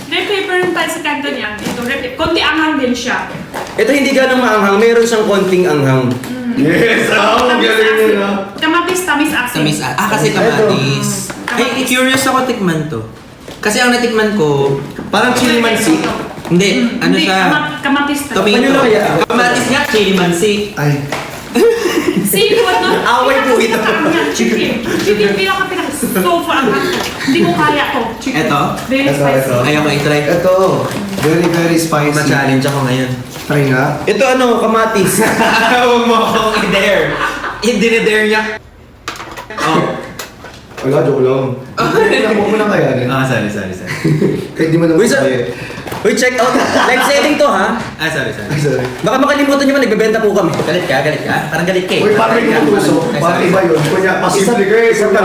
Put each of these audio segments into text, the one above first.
Red pepper yung tayo sa kanto niya. Ito, red pepper. Konti anghang din siya. Ito hindi ganang maanghang, meron siyang konting anghang. Yes! Galing yun ah. Kamatis, tamis, asin. Tamis. Kasi kamatis. Ay, curious ako tikman to. Kasi ang natikman ko, Parang chili mansi. hindi, ano Hindi, siya? kamatis na. Tomato. Ano kaya? Kamatis nga, chili mansi. Ay. Seafood, no? Away po ito. Chicken. Chicken, pinaka so for ang hindi ko kaya to. Chicken. Eto? Very Eto, spicy. eto. Ayaw ko i-try. Ito. Very spicy. Ma-challenge ako ngayon. Try nga. Ito ano, kamatis. Huwag mo akong i-dare. Dinidare niya. Oh. Wala, joke lang. Huwag mo na kaya din. Sorry. Kahit di mo naman Uy, kaya. Uy, check out. Live selling to ha. Sorry. Ay, sorry. Baka makalimutan nyo ba, nagbebenta po kami. Galit ka? Parang galit ka eh. Uy, parang inutuso. Parang iba yun. Kunya, pasimple ka eh. Isa pa.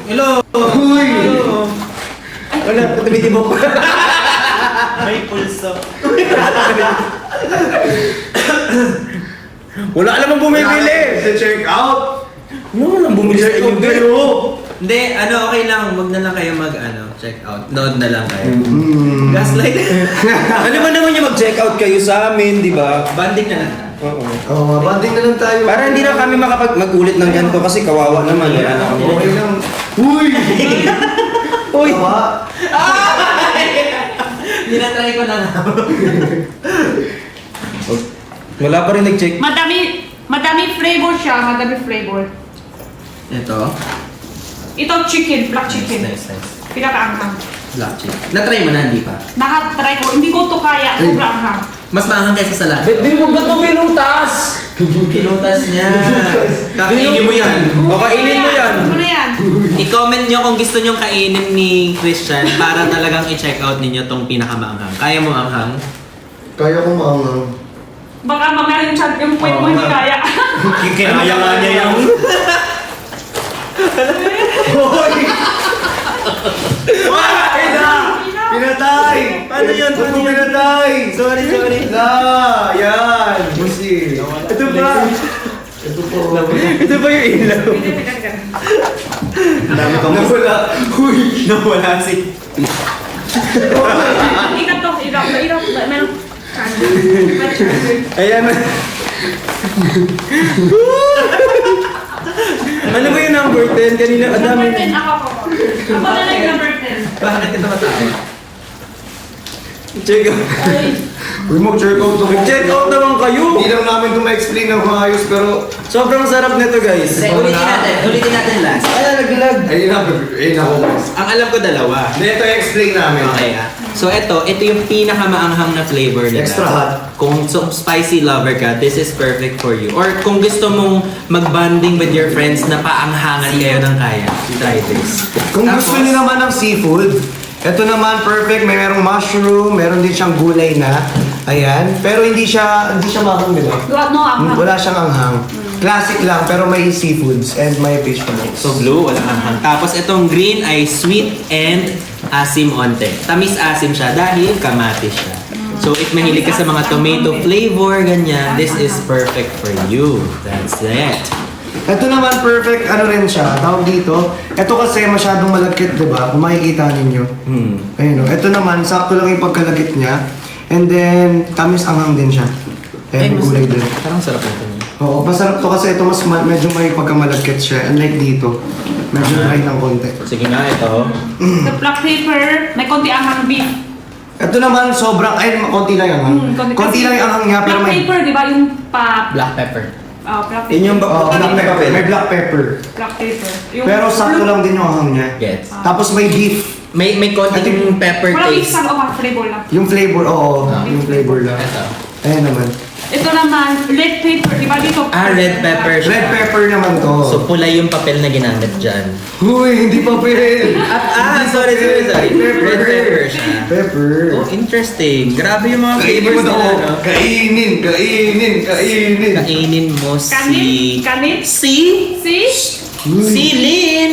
Hello! Uy! Wala, tumitibok. May pulso. Wala alam ang bumibili. Check out! Ano lang bumili sa Check out inyo? kayo! Hindi, okay lang. Wag na lang kayo check out. Nood na lang kayo. Mm. Gaslight. Ano ba naman yung mag-check out kayo sa amin, di ba? Banding na lang. Oo. Oo, banding na lang tayo. Para hindi na kami mag-ulit ng ganito kasi kawawa naman. Wala na kami. Okay lang. Uy! Uy! Tawa. Tinatry ko na nga. Wala pa rin nag-check. Madami flavor siya, madami flavor. Ito. Ito chicken, black chicken. Nice. Pinaka-anghang. Black chicken. Na-try mo na, hindi pa? Nakatry ko, hindi ko to kaya, sobrang anghang. Mas maanghang kaysa sa lahat. Di mo ba ito pinuntas? Kinutas niya. Kakainin mo yan. O, kainin mo yan. Ano yan? I-comment nyo kung gusto nyong kainin ni Christian para talagang i-check out ninyo tong pinakamaanghang. Kaya mo anghang? Kaya ko maangang. Baka mamaya yung chat, yung point mo hindi kaya. Kinaya nga niya yung... Hoy! Ay na! Pinatay! Paano yun? Ba't mo pinatay? Sorry. La! Yan! Busi! Ito pa! Ito po. Ito ba yung ilaw? Dami kong Nawala! Uy! nawala si... Ikap to, ikap. Meron. Ayan na. Ano ba yung number 10? Kanina, ang dami. Number 10, ako. Ako na lang yung number 10. Bakit ito matay? Check out. Ay, Uy, mag-check out to. Check out naman kayo. Hindi lang namin ito ma-explain ng maayos pero... Sobrang sarap nito guys. Ulitin natin last. Ay, naglag. Ay na ako guys. Ang alam ko dalawa. Hindi, ito explain namin. Okay So ito yung pinakamaanghang na flavor nila. Extra hot. Kung spicy lover ka, this is perfect for you. Or kung gusto mong mag-bonding with your friends na paanghangan kayo ng kaya, try this. Kung gusto niyo naman ng seafood, ito naman perfect. May merong mushroom, meron din siyang gulay na. Ayan. Pero hindi siya maanghang nila. no, anghang. Wala siyang anghang. Classic lang, pero may seafoods and may fish balls. So blue, walang anghang. Tapos itong green ay sweet and asim onte. Tamis-asim siya dahil kamatis siya. So if mahilig ka sa mga tomato flavor, ganyan, this is perfect for you. That's it. Ito naman perfect, ano rin siya, tawag dito. Ito kasi masyadong malagkit, di ba? Kung makikita ninyo. Ayun o. Ito naman, sakto lang yung pagkalagkit niya. And then, tamis anghang din siya. Ayan, may gulay din. Parang sarap ito. Oo, masarap to kasi ito medyo may pagkamalagkit siya. Unlike dito, medyo dry ng konti. Sige nga, ito. The black pepper, may konti anghang beef. Ito naman sobrang, ay konti lang yung anghang. Konti lang yung anghang niya, pero Black may... pepper, di ba? Yung Black pepper. black Yun yung Oh, black pepper. may black pepper. Black pepper. Yung Pero sakto blue. lang din yung anghang niya. Gets. Tapos may beef. May konting pepper Walang taste. isang flavor lang. Yung flavor, oo. Yung flavor lang. Ito. Ayan naman. Ito naman, red pepper, di ba dito? Red pepper siya. Red pepper naman to. So pula yung papel na ginamit dyan. Huy, hindi pa pwede. Sorry. Red pepper siya. Pepper. Oh, interesting. Grabe yung mga Kainin mo flavors daw. nila, no? Kainin. Kainin mo Kanit? Si Huy. Lin!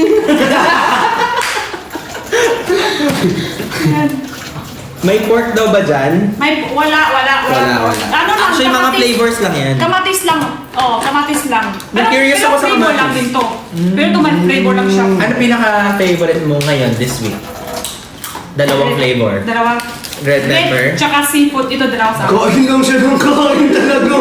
May pork daw ba dyan? Wala. Ano lang, Actually, mga kamatis. flavors lang yan. Kamatis lang. Kamatis lang. Na-curious ako sa flavor kamatis. lang din to. Pero ito man flavor lang siya. Ano pinaka-favorite mo ngayon this week? Dalawang flavor. Dalawang. Red pepper. Tsaka seafood. Ito dalawa sa akin. Kain lang siya ng kain talaga.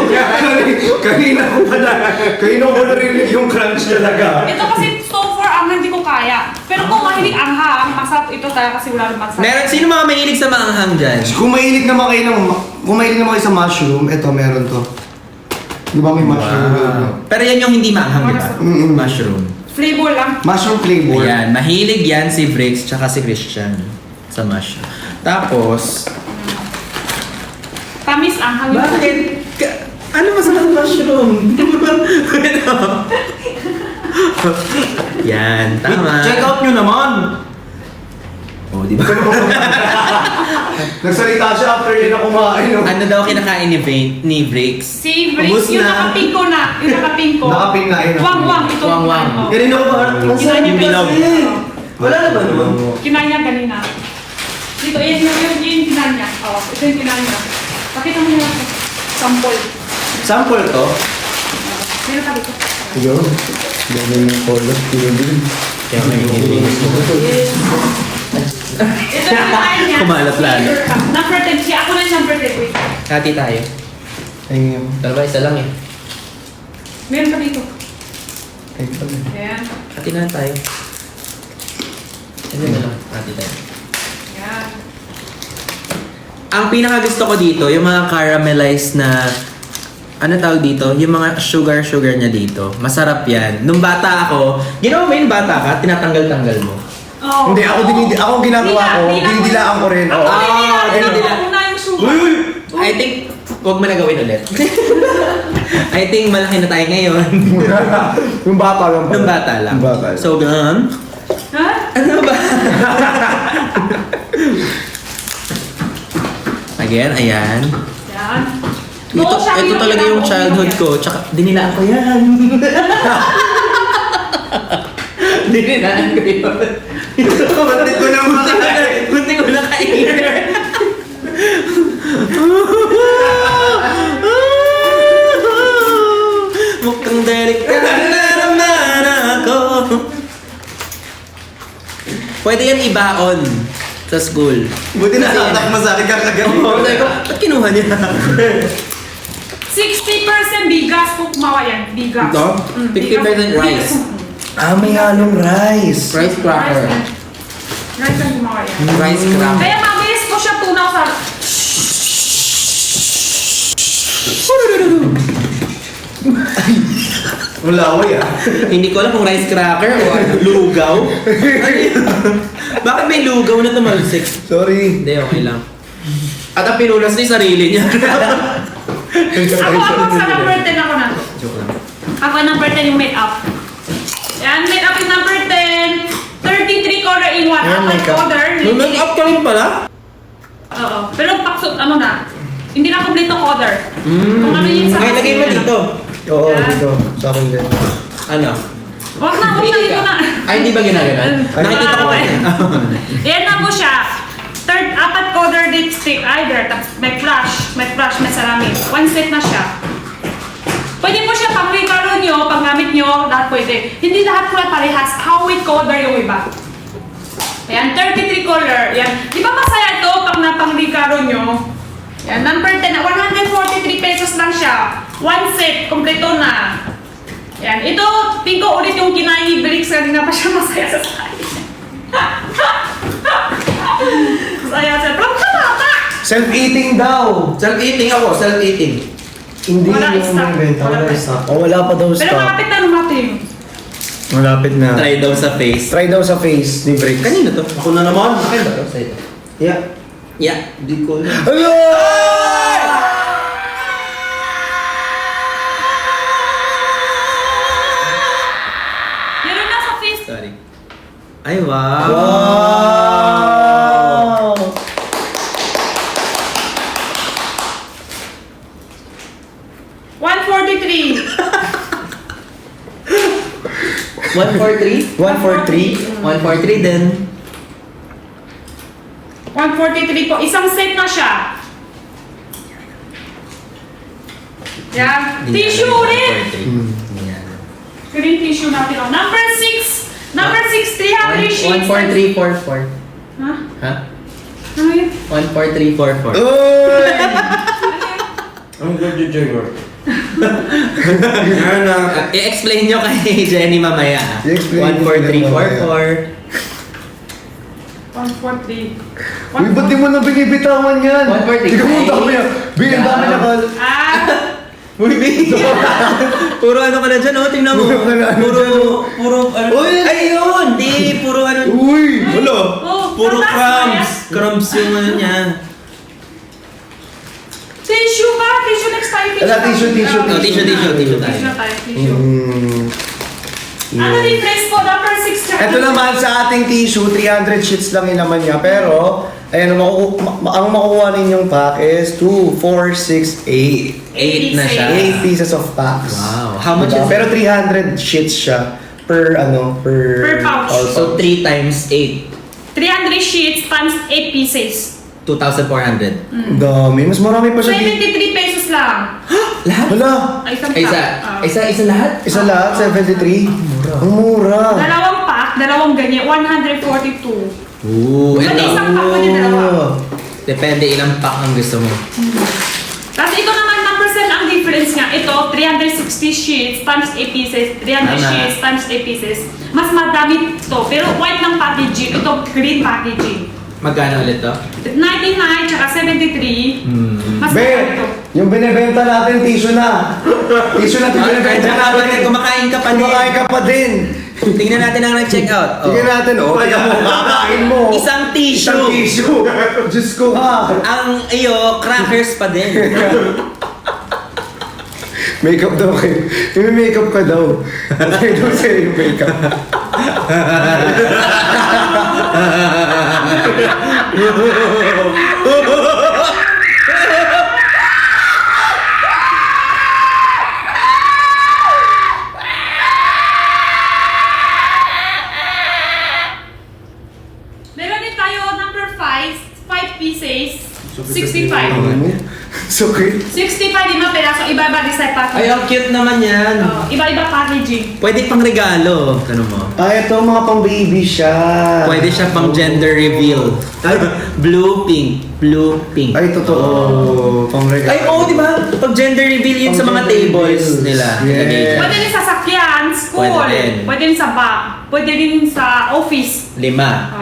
Kanina ko narinig yung crunch talaga. Ito kasi so far ang hindi ko kaya. Pero kung mahilig anghang, masarap ito talaga kasi wala naman sa. Meron, sino mga mahilig sa maanghang dyan? Kung mahilig naman kayo sa mushroom, ito meron to. Di ba may mushroom? Pero yan yung hindi maanghang, di ba? Mushroom. Flavor lang. Mushroom flavor. Ayan, mahilig yan si Briggs tsaka si Christian sa mushroom. Tapos, Tamis anghang. bakit? Ano masarap sa mushroom? Yan, tama. Check out nyo naman! Oh, di ba? Nagsalita siya after yun na kumain. No? Ano daw kinakain ni Briggs? Si Briggs, Ubus yung na. nakapink ko na. Yung nakapink ko. Nakapink na, yun. Wang-wang. Ito. Wang-wang. Oh. Ganun ako ba? Kinain niya Bilog. kasi. Wala naman naman. Kinain niya kanina. Dito, yan yung kinain niya. Oh, ito yung kinain niya. Pakita mo niya. Sample. Sample to? Meron ka dito. Yun. Dami yung color. Kaya may Ito yung kinain niya. Kumalat lalo. Number 10 siya. Ako na yung number 10. Wait. Hati tayo. Ayun. Dalawa, isa lang eh. Meron ka dito. Ayun. Ayan. Hati na tayo. Ano na lang, hati tayo. Ayan. Ang pinaka gusto ko dito, yung mga caramelized na ano tawag dito? Yung mga sugar niya dito. Masarap yan. Nung bata ako, ginawa mo yung bata ka, tinatanggal-tanggal mo. Oh. Hindi, ako ginagawa ko. Dinidilaan ko rin. Ako Oo. din dinidila. ako na yung sugar. I think, huwag mo na gawin ulit. I think malaki na tayo ngayon. Yung bata lang. Nung bata lang. Yung bata lang. So, ganun. Ha? Ano ba? Again, ayan. Yan. Ito talaga yung childhood ko. Tsaka, dinilaan ko yan. Dinilaan ko yun. Ba't ko na makain? Kunti ko na kainin. Mukhang delikado na naman ako. Pwede yan ibaon sa school. Buti na tatak mo sa akin kakagawa. Oh, sabi ko, ba't kinuha niya? 60% bigas kung kumawa yan. Bigas. Ito? Mm, 50% rice. Ah, may halong rice. Rice cracker. Rice ang gumawa yan. Rice cracker. Kaya mabilis ko siya tunaw sa... Mulaway ah. Hindi ko alam kung rice cracker o ano, lugaw. Bakit may lugaw na tumalsik? Sorry. Hindi, okay lang. At ang pinunas niya yung sarili niya. Ako sa number 10 ako na. Joke lang. Ako number 10 yung make-up. Yan, make-up yung number 10. 33 color in one. Yan, Apple makeup. color. May make-up ka rin pala? Oo. Pero paksot, ano na. Hindi na kompleto color. Kung ano yun sa... Ay, lagay mo dito. Oo, dito. Sa akin din. Ano? Huwag na, ito na. Ay, hindi ba ginaganon? Nakikita ko kasi. Yan na po siya. Apat color lipstick. Either. Tapos may flash, may salamin. One set na siya. Pwede mo siya pang regalo nyo, pang gamit nyo, lahat pwede. Hindi lahat kulay parehas. How with color yung iba. Ayan, 33 color. Yan. Di ba masaya ito pag napang regalo nyo? Yan, number 10. 143 pesos lang siya. One set, kompleto na. Yan. Ito, tingko ulit yung kinain ni Briggs. Kanina pa siya masaya sa sakin. Masaya siya. Pero bata! Self-eating daw. Self-eating ako, self-eating. Hindi Wala yung stock. benta. Wala Wala pa. stock. Oh, wala pa daw Pero stock. malapit na lumating. Malapit na. Try daw sa face. Try daw sa face ni Briggs. Kanino to? Ako na naman. Akin ba to? Sa'yo. Yeah. Yeah. Hindi ko alam. Hello! Meron na sa face. Sorry. Ay, wow. Wow! $143. 143? 143. 143 din. 143 po. Isang set na siya. Yan. Tissue ulit. Yan. Green tissue natin. Number 6. Number 6, 300 sheets. 14344. Ha? Ha? 14344. Uy! Ang good you, Junior. Yan na. I-explain nyo kay Jenny mamaya. I-explain nyo 14344. 143. Uy, ba't di mo na binibitawan yan? 140. Ikaw mo dami yan. Ang dami na kal. Ah! Uy, baby! Puro ano ka na dyan, oh. Tingnan mo. Puro ka na ano Puro, dyan, oh. puro, ano. Uy! Ayun! Di, puro ano. Uy! Wala. Oh, Puro tatas crumbs. na yan. Crumbs yung ano niya. Tissue ba? Tissue next time. Ala, tissue. Oh, tissue tayo. Tissue na tayo, tissue. Ano Yeah. difference po? Number 6 Ito naman sa ating tissue, 300 sheets lang yun naman niya. Pero, ayan, ang makukuha ninyong pack is 2, 4, 6, 8. 8 na siya. 8 pieces of packs. Wow. How much is Diba? Pero 300 sheets siya per Per pouch. all So, 3 times 8. 300 sheets times 8 pieces. 2,400. Ang dami. Mas marami pa siya dito. 73 pesos lang. Lahat? Hala! Ay, isang Ay, isa. pack. Ah. Isa lahat? Isa lahat, 73. Ang mura. Dalawang pack, dalawang ganyan, 142. Ooh, Pwede ito. isang pack, pwede dalawa. Depende ilang pack ang gusto mo. Tapos ito naman, number 7 ang difference nga. Ito, 360 sheets times 8 pieces. 300 Tama. sheets times 8 pieces. Mas madami to. Pero white ng packaging. Ito, green packaging. Magkano ulit to? 99 tsaka 73. Mas Be, madami to. yung binibenta natin, tissue na. Tissue na, binibenta natin. Kumakain ka pa din. Kumakain ka pa din. Tingnan natin ang nag-check out. Tingnan natin, oh. Tingnan mo, kakain mo. Isang tissue. Isang tissue. Diyos ko ha. Ang iyo, crackers pa din. Makeup daw kayo. May makeup ka daw. Okay daw sa'yo yung makeup. Meron din tayo number 5 pieces. 65. So cute. 65 lima peraso, iba-iba design packaging. Ay, ang cute naman yan. Iba-iba packaging. Pwede pang regalo. Ano mo? Ito mga pang baby siya. Pwede siya pang gender reveal. Blue, pink. Blue, pink. Ay, totoo. Pang regalo. Ay, oo, di ba? Pag gender reveal yun sa mga Pang gender tables reveal. nila. Yes. Ilagay dyan. Pwede din sa sakyan, school, Pwede din. pwede din sa bag, pwede din sa office. 5.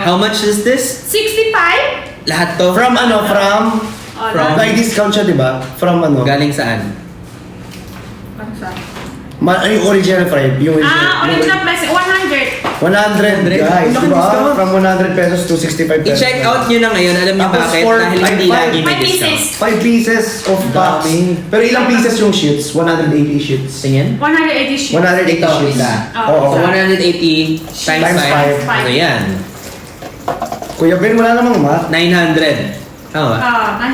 How much is this? 65? Lahat to? From ano? From? From- May discount siya, di ba? From ano? Galing saan? Ano siya? Ay, yung original fried. Yung Original price, 100. 100 guys, Ang di laki ba? discount. From 100 pesos to 65 pesos. I-check out nyo na ngayon. Alam niyo Tapos bakit? for- Dahil ay, hindi five- lagi may 5 discount. pieces. 5 pieces of packs. Dami. Pero ilang pieces yung sheets? 180 sheets. Tingin? 180 sheets. 180 Ito, sheets. isa. Oo. So, 180 times Times 5. five. Ano yan? Kuya Ben, wala namang math. 900. Tama ba?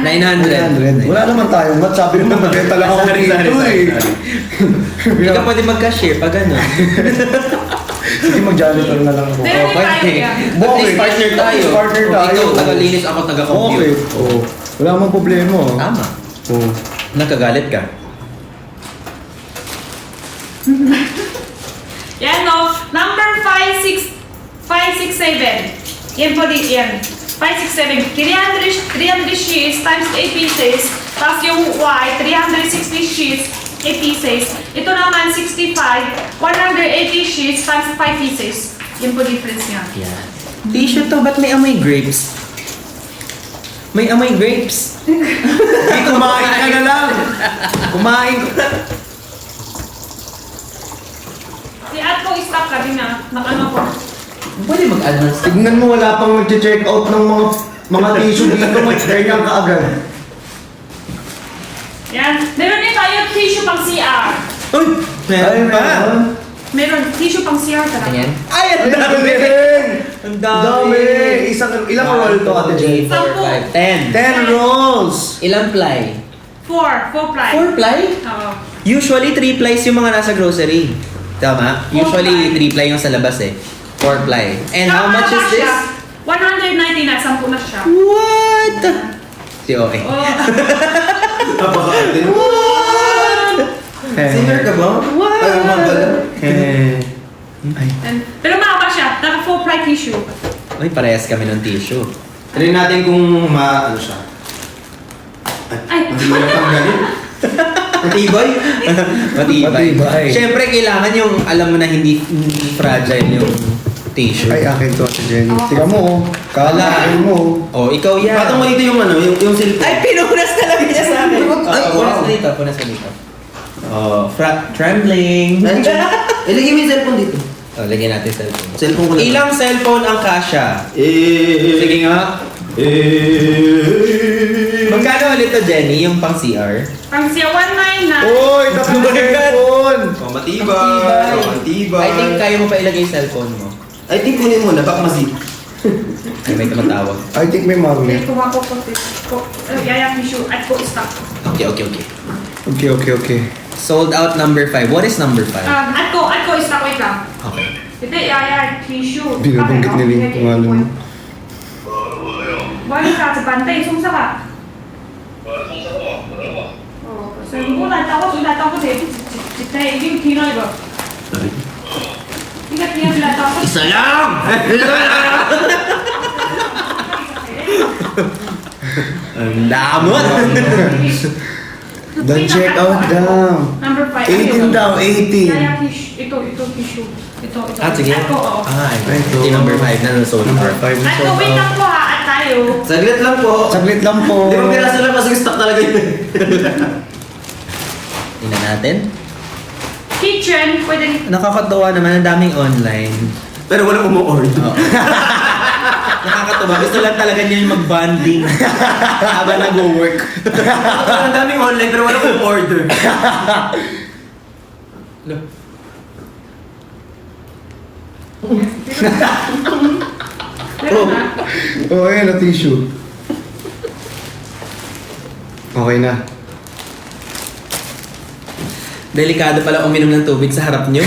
900. 900. Wala naman tayong math. Sabi mo, magbenta lang ako Sorry, dito sorry. eh. Hindi ka pwede mag-cashier pag ano. Sige, mag-janitor na lang ako. Meron din tayo Pwede. yan. At least partner tayo. Partner tayo. Ikaw, taga-linis, ako Okay. taga-compute. Oo. Wala namang problema. Tama. Oo. Nagkagalit ka. Yan no, number 567. Yan po din yan. 567. 300 sheets times 8 pieces. Tapos yung white, 360 sheets, 8 pieces. Ito naman, 65. 180 sheets times 5 pieces. Yan po difference niya. Yan. T-shirt to, ba't may amoy grapes? May amoy grapes. Hey, kumain ka na lang. Kumain. Si At ko stop ka din na. Nakano ko. Pwede mag-advance. Tignan mo, wala pang nag-check out ng mga tissue dito. Ganyan ka agad. Yan. Meron din tayo tissue pang CR. Uy! Meron pa! Meron tissue pang CR talaga. Ayan. Ay, ang Ang dami! galing! Ang Dami! Ilang roll to, Ate Jen? 10. 10 rolls! Ilang ply? 4 ply. 4 ply? Oo. Usually 3 plies yung mga nasa grocery. Tama? Four Usually ply. 3 ply yung sa labas eh. 4 ply. And how Tama much ba is this? siya? 190 na, 10 na siya. What? Si OA. Oh. Napaka-atin. Singer ka ba? What? Ay, umagala. Pero mahaba siya. Naka 4 ply tissue. Uy, parehas kami ng tissue. Try natin kung ano siya. Ay! Mahirap ang galing. Matibay. Matibay. Siyempre, kailangan yung alam mo na hindi fragile yung tissue. Ay, akin to, si Jenny. Oh. Tika mo, kalain mo. Oh, ikaw yan. Patong mo dito yung ano, yung cellphone. Ay, pinunas talaga niya sa akin. Ay, Punas wow. mo dito, punas mo dito. Oh, trembling. Nandiyan. Ilagay mo yung cellphone dito. Oh, lagyan natin cellphone. Cellphone ko lang. Ilang cellphone ang kasya? Sige nga. Magkano ulit to, Jenny? Yung pang CR? Pang siya 199. Uy, tatlong cellphone! Oh, matibay. Oh, matibay. I think kaya mo pa ilagay yung cellphone mo. I think kunin mo na, baka mazip. Ay, may tumatawag. I think may magnet. Kuha ko yaya tissue at ko stock. Okay. Okay. Sold out number 5. What is number 5? At ko stock, wait lang. Okay. Hindi, yaya tissue. Binabanggit nila yung pangalan mo. Balik ka sa bantay, sumsa ka. Oh, so yung natawag ko dito. Kita yung kino iba. Hindi ka natawag ko. Isa lang! Ang damot! Don't check out daw. Number 5. 18 daw, 18. Yaya tissue. Ito tissue. Ito. Sige. At ko, oo. Ito yung number 5 na sold Number out. 5 na At ko, sold wait lang out. po ha, at tayo. Saglit lang po. Saglit lang po. Di ba piraso lang kasi stock talaga yun. Tingnan natin. Kitchen, pwede. Nakakatawa naman, ang daming online. Pero walang umu-order. Oo. Nakakatawa. Gusto lang talaga niya yung mag-bonding habang nag-work. Ang daming online pero walang umu-order. Meron na. Oh, ayan na tissue. Okay na. Delikado pala uminom ng tubig sa harap niyo.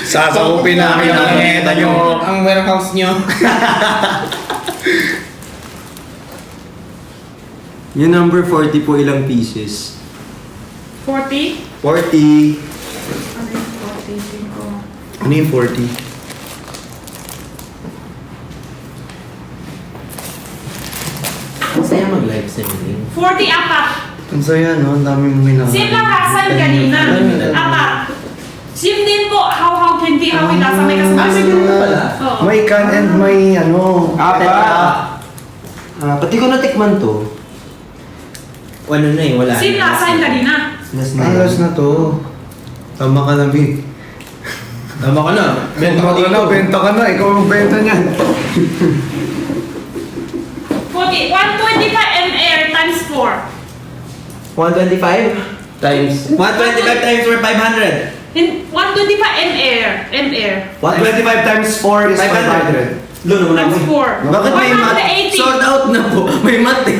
Sasakupin namin ang neta nyo. Ang warehouse niyo. Yung number 40 po ilang pieces? 40? 40. Ano yung 40? Ko. Ano yung 40? Masaya mag-live streaming. 40 apat. Ang saya, no? Ang dami mong minahal. Same lang Hasan kanina. Apat. Same din po, how candy, how ilasa may kasama. pala. Oo. May can and may ano. Pati ko natikman to. Ano na eh, wala. Same lang Hasan kanina. Last na Alas na to. Tama ka na, B. Tama ka na. Benta ka na, benta ka na. Ikaw ang benta niyan. 40, 125 ml times 4. 125? times. 125 times for 500. 125 ml. 125 times 4 is 500. Luno na Times 4. Bakit may mat? 180. Sold out na po. May mat eh.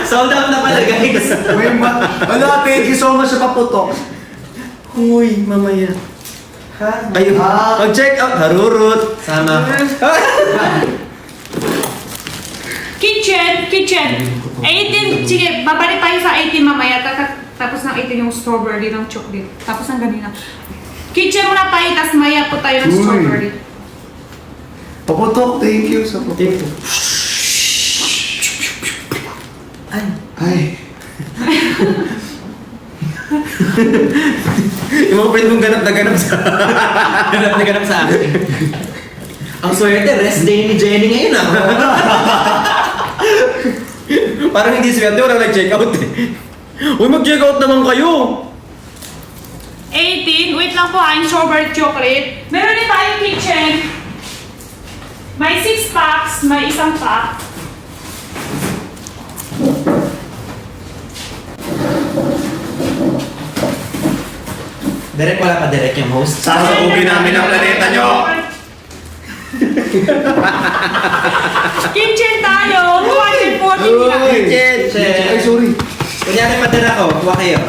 Sold out na pala guys. May Ala, thank you so much sa paputok. Uy, mamaya. Ha? Ayun. Pag-check out, harurot. Sama. Kitchen. 18, sige, babalik tayo sa 18 mamaya. Tapos ng 18 yung strawberry ng chocolate. Tapos ng ganina. Kitchen muna tayo, tapos maya po tayo ng Uy. strawberry. Paputok, thank you sa paputok. Ay. Yung mga friend mong ganap na ganap sa... Ganap na ganap sa akin. Ang swerte, rest day ni Jenny ngayon ah. Parang hindi swerte, walang nag-check out eh. Uy, mag-check out naman kayo. 18, wait lang po ha, yung strawberry chocolate. Meron din tayong kitchen. May 6 packs, may isang pack. Direk wala pa direct yung host. Sasakupin namin ang planeta nyo. Kitchen tayo, 240 nila. Kitchen! Ay, sorry. Kunyari padala ko, kuha kayo.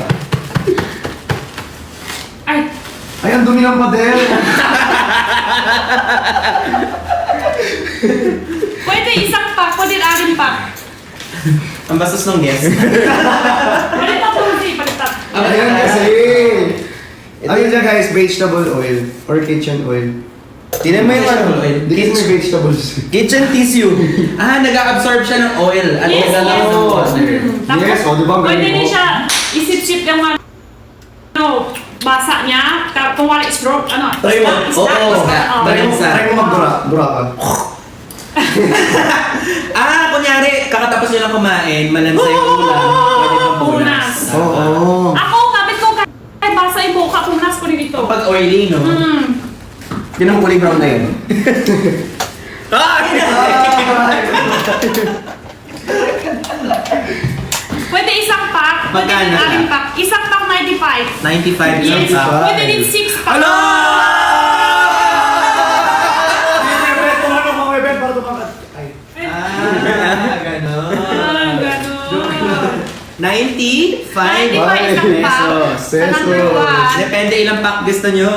Ay, Ay, ang dumi ng pader. pwede isang pack, pwede 6 pack. Ang bastos ng guest. Palitan po kasi, palitan. Ayan kasi. Ayun dyan guys, vegetable oil or kitchen oil. Tinan mo yung ano, Dito may vegetables. kitchen tissue. Nag-absorb siya ng oil. At Yes, naglalaro yes. ng water. Tapos, Yes, o, di ba ang pwede galing din mo? siya isip-sip yung basa niya. Kung wala stroke, Try mo. isda, Oo, isda. Oo. Try mo magdura ka. Kunyari, kakatapos nyo lang kumain, malansa yung ulam, pwede pang punas. Punas. Oo. Ako, kapit ko kahit basa yung buka, punas ko rin ito. Kapag oily, no? Tinan mo kulay brown na yun. Pwede isang pack, pwede Magkano din na? aling pack. Isang pack 95. 95 isang Yes, pack. pwede din 6 pack. Hello! Ganon. Ganon. 95 isang pack. pesos. Sa number one, Depende ilang pack gusto nyo.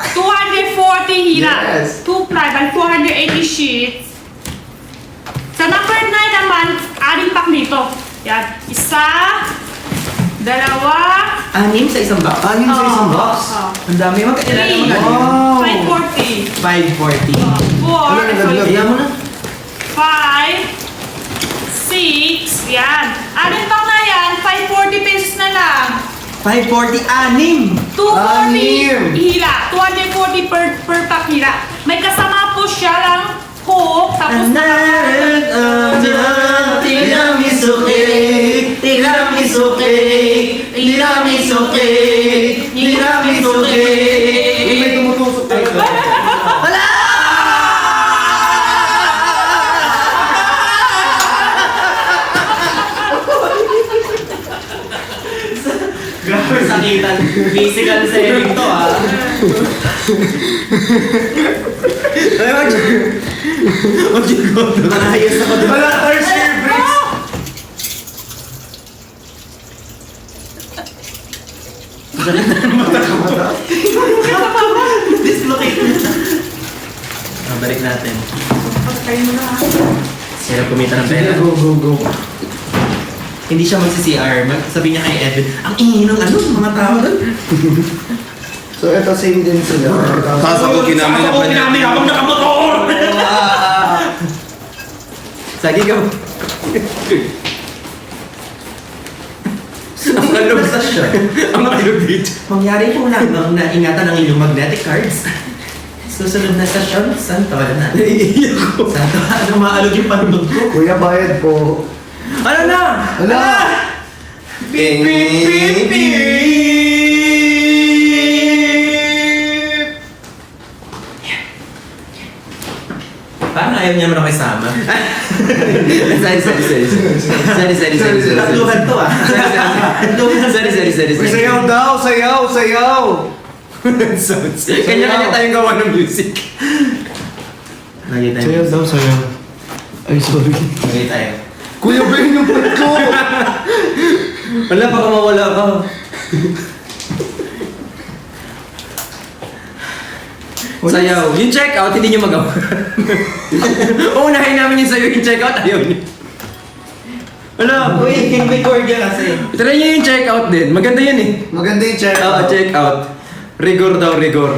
240 hila. Yes. 2 ply by 480 sheets. Sa number 9 naman, aling pack dito. Yan. Isa, dalawa, Anim sa isang box. Anim sa isang box. Ang dami. Magkailan Three. naman Wow. 540. 540. 4, Ano, nagdagdag? Kaya mo na. 5, 6, yan. Aling pack na yan, 540 pesos na lang. 540, anim. 240 Anim. hila. 240 per pack hila. May kasama po siya lang Coke, tapos Tiramisu cake, tiramisu cake, tiramisu cake, tiramisu cake. May tumutusok tayo. Grabe sakitan. Physical selling to Ay, Manayos ako doon. Wala, first year breaks. Dislocate. Balik natin. Sila kumita ng pera. Go, go, go. Hindi siya magsi-CR. Sabi niya kay Evan, ang ingin ng mga tao doon. So, ito same din sila. Sasabukin namin na Sasabukin namin habang nakamotor! Sige ka. Ang kalog sa siya. Ang matilog dito. Mangyari po lang na ingatan ng inyong magnetic cards. Susunod na session, saan tawagan natin? Iiyak ko. Saan tawagan? Ano maalog yung panulog ko? Kuya, bayad po. Ano na? Wala. Beep, beep, beep, beep. Parang ayaw niya naman ako isama. Sorry. Tatluhan to ah. Sorry. Uy, sayaw daw, sayaw. Kanya-kanya tayong gawa ng music. Lagi tayo. Sayaw daw, sayaw. Ay, sorry. Lagi tayo. Kuya, bayin yung pet ko. Wala, baka mawala ka. Sayaw. Yung check-out, hindi nyo magawa. Uunahin namin yung sayo, yung check-out, ayaw nyo. Wala. Uy, record yan kasi. Try nyo yung check-out din. Maganda yun eh. Maganda yung check. Oo, check-out. Rigor daw, rigor.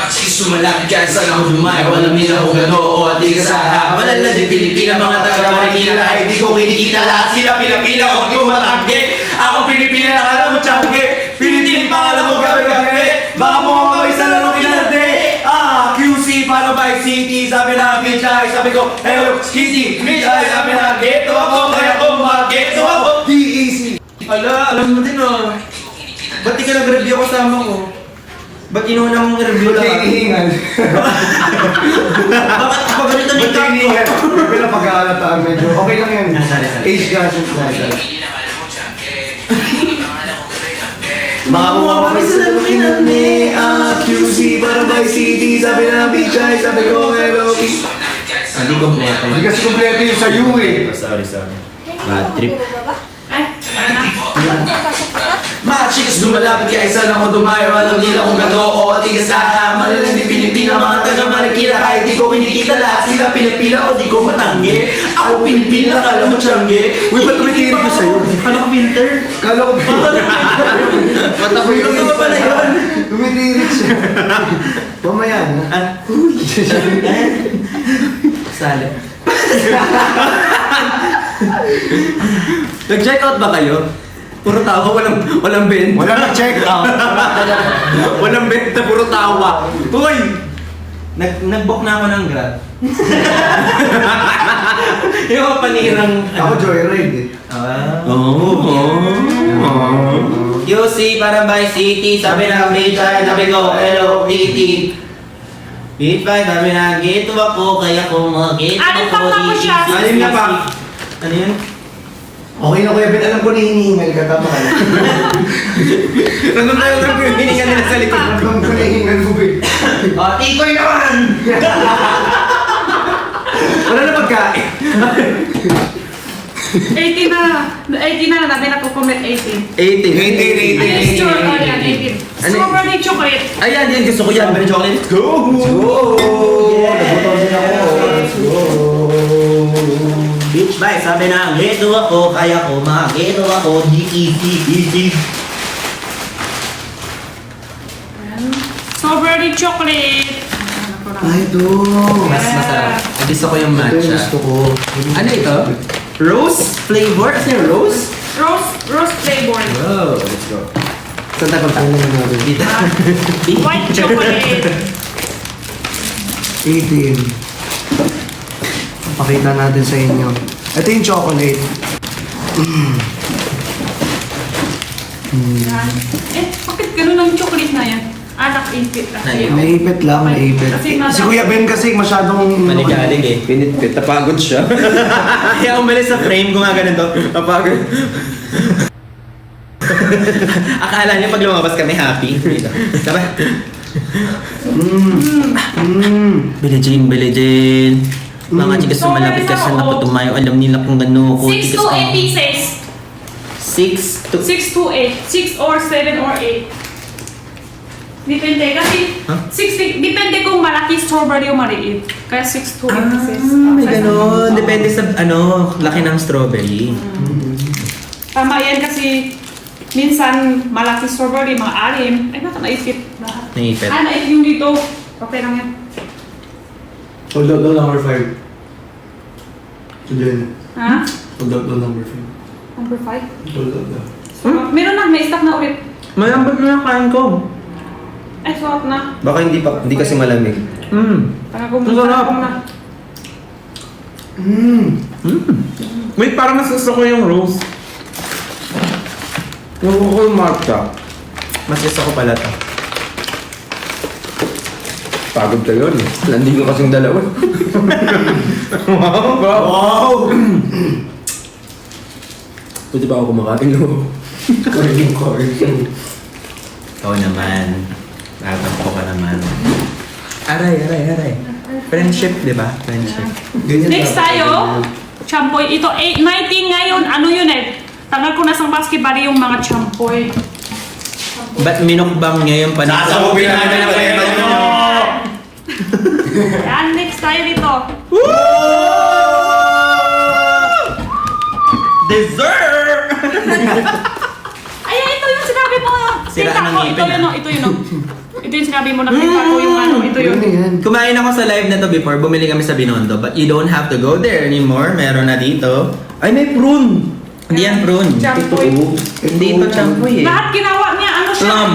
Sumalapit ka sa lang dumayo, walang nila kung gano o at di kasaha. Malala din Pilipina, mga taga-Marikina, ay di ko kinikita lahat sila Pilipina, huwag yung matanggi. Ako Pilipina, nakala mo tiyangge. Pilitin pangalan mo gabi-gabi, baka mo ako isa lang ang kinarte. QC, para by city, sabi na bitch ay, sabi ko, hello, kitty, bitch ay, sabi na ghetto ako, kaya ko mag-ghetto ako. D-easy. Ala, alam mo din oh. Ba't di ka nag-review kasama ko? Ba't inuuna mong review Ba't lang? hinihingal? Bakit pa ganito ni Ba't Kako? hinihingal? Pero pag-aalataan medyo, okay lang yan. Sorry. Age gadgets na siya. Baka mo kami sa lalukinan ni QC para by city. Sabi na bitchay, sabi ko hello. Hindi kompleto. Hindi kasi kompleto yung sa'yo eh. Sorry. Bad trip. Ay, ano? Mga chicks lumalapit kaya isa lang ako dumayo. Alam nila kung gato o atigas na. Malalang di Pilipina, mga taga-Marikina. tayo, di ko kinikita lahat. Sila pinapila ko, di ko matanggi. Ako pinipila, kala mo tiyanggi. Uy, ba't tumitirik ko sa'yo? Kala ko filter. Kala ko Mata ko yung Ano pala yun? tumitirik siya. Mamaya na. Sali. Nag-check out ba kayo? Puro tawa, walang benta. Wala na check out. Walang benta, puro tawa. Uy! Nag-book na ako ng Grab. Yung mga panirang... Ako joyride eh. UC para by city, sabi na Major, sabi ko, hello, kitty. Beat by, sabi na, gito ako, kaya ko mag-gito Alin pa ako, ako siya? Alin na pa? Ano yun? Okay na Kuya Ben, alam ko na hinihingal ka, tama ka na. Nandun tayo lang yung hiningan nila sa likod. Alam ko na hinihingal mo, Ben. Tikoy naman! Wala na pagkain. 18 na, nabi na ko commit 18. 18. Ayun, sure, oh yan, 18. Ano? Strawberry chocolate. Ayan, yan gusto ko yan. Sabi ng chocolate. Go! Nagutom din ako. Let's go! Beach bike, sabi na, gito ako, kaya ko mag-gito ako, G-E-C-E-G. Strawberry chocolate. Ay, ito. Mas masarap. Gusto ko yung Ito yung gusto ko. Ano ito? Rose flavor? Ano yung rose? Rose flavor. Oh, let's go. Saan tayo punta? Ano na natin? Dito. White chocolate. 18. Pakita natin sa inyo. Ito yung chocolate. Yan. Bakit ganun ang chocolate na yan? Nakipit kasi. Naipit lang, naipit. Kasi nasa- Si Kuya Ben kasi masyadong... Manigalig eh. Pinitpit. Napagod siya. Kaya umalis sa frame ko nga ganito. Napagod. Akala niyo pag lumabas kami happy. Dito. Diba? Billie Jean. Mga chikas na malapit ka sa napatumayo. Alam nila kung gano'n ko. 6 to 8 pieces. 6 to... 6 to 8. 6 or 7 or 8. Depende. Kasi, Huh? 6, depende kung malaki strawberry o maliit. Kaya 6 to 8 pieces. May gano'n. Depende sa laki ng strawberry. Tama yan kasi minsan malaki strawberry, mga alim. Ay, baka naipit lahat. Naipit. Naipit yung dito. Okay lang yan. Hold up the number 5. Diyan. Ha? Hold up the number 5. Number 5? Hold up the... So, meron na, may stock na ulit. Malambot na yung kain ko. Ay, suot na. Baka hindi kasi malamig. Para Masarap. gumulong na. Wait, parang mas gusto ko yung rose. Yung ko yung matcha. Mas gusto ko pala to. Pagod ka yun. Landing ko kasing dalawa. Wow! Pwede ba ako kumakain no? Ikaw naman. Tatampo ka naman. Aray. Friendship, di ba? Friendship. Next tayo, champoy. Ito, 19 ngayon. Ano yun eh? Tagal ko na sa basketball yung mga champoy. Ba't minukbang niya yung panito? Sasabugin namin ang pera nyo! Yan, next tayo dito. Dessert! Ay, ito yung sinabi mo. Sira Kita ng ko, ngipin, ito yun. Ito yung sinabi mo, nakita ko yung ano, ito yun. Ano yan? Kumain ako sa live na to before. Bumili kami sa Binondo. But you don't have to go there anymore. Meron na dito. Ay, may prune! Hindi yan prune. Champoy. Hindi ito champoy eh. Lahat ginawa niya, ano siya? Plum.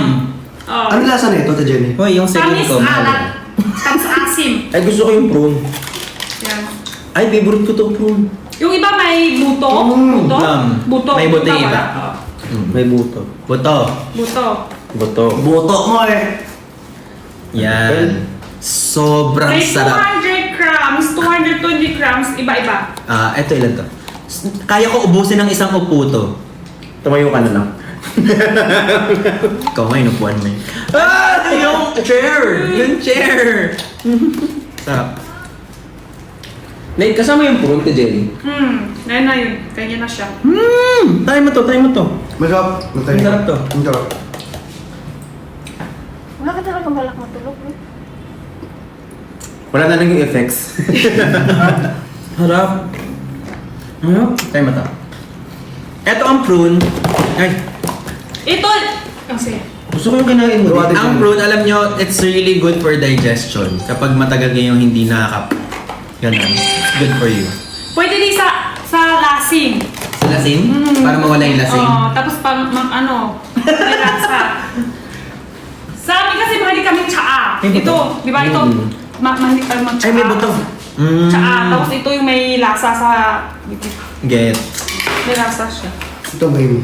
Oh. Ano lasa na ito, Jenny? Hoy, yung second Tamis ko. alat. Tamis asim. Ay, gusto ko yung prune. Yan. Ay, favorite ko to prune. Yung iba may buto. Buto. Plum. Buto. May buto yung wala. iba. Oh. May buto. Buto. Buto. Buto. Boto mo eh. Yan. Sobrang May sarap. 200 grams, 220 grams, iba-iba. Ito ilan to? Kaya ko ubusin ng isang upo to. Tumayo ka na lang. Ikaw nga, inupuan mo yun. Yung chair! Yung chair! Sarap. Nate, kasama yung prune to Jelly. Ngayon na yun. Kanya na siya. Try mo to, try mo to. Masarap. Ang sarap to. Ang sarap. Wala ka talagang balak matulog, eh. Wala na lang yung effects. Harap. Tayo mata. Ito ang prune. Ay, Ito, kasi, Gusto ko yung kinain mo. dito. ang prune, alam nyo, it's really good for digestion. Kapag matagal kayong hindi nakakap. Ganun. It's good for you. pwede din sa lasing. Sa lasing? Para mawala yung lasing? Oo, tapos pang, may lasa. Sa amin kasi mahilig kami tsaa. May buto. Ito, di ba ito? Mahilig kami mag-tsaa. Ay, may buto. Tsaa. Tapos ito yung may lasa sa... Get. May lasa siya. Ito ba yun?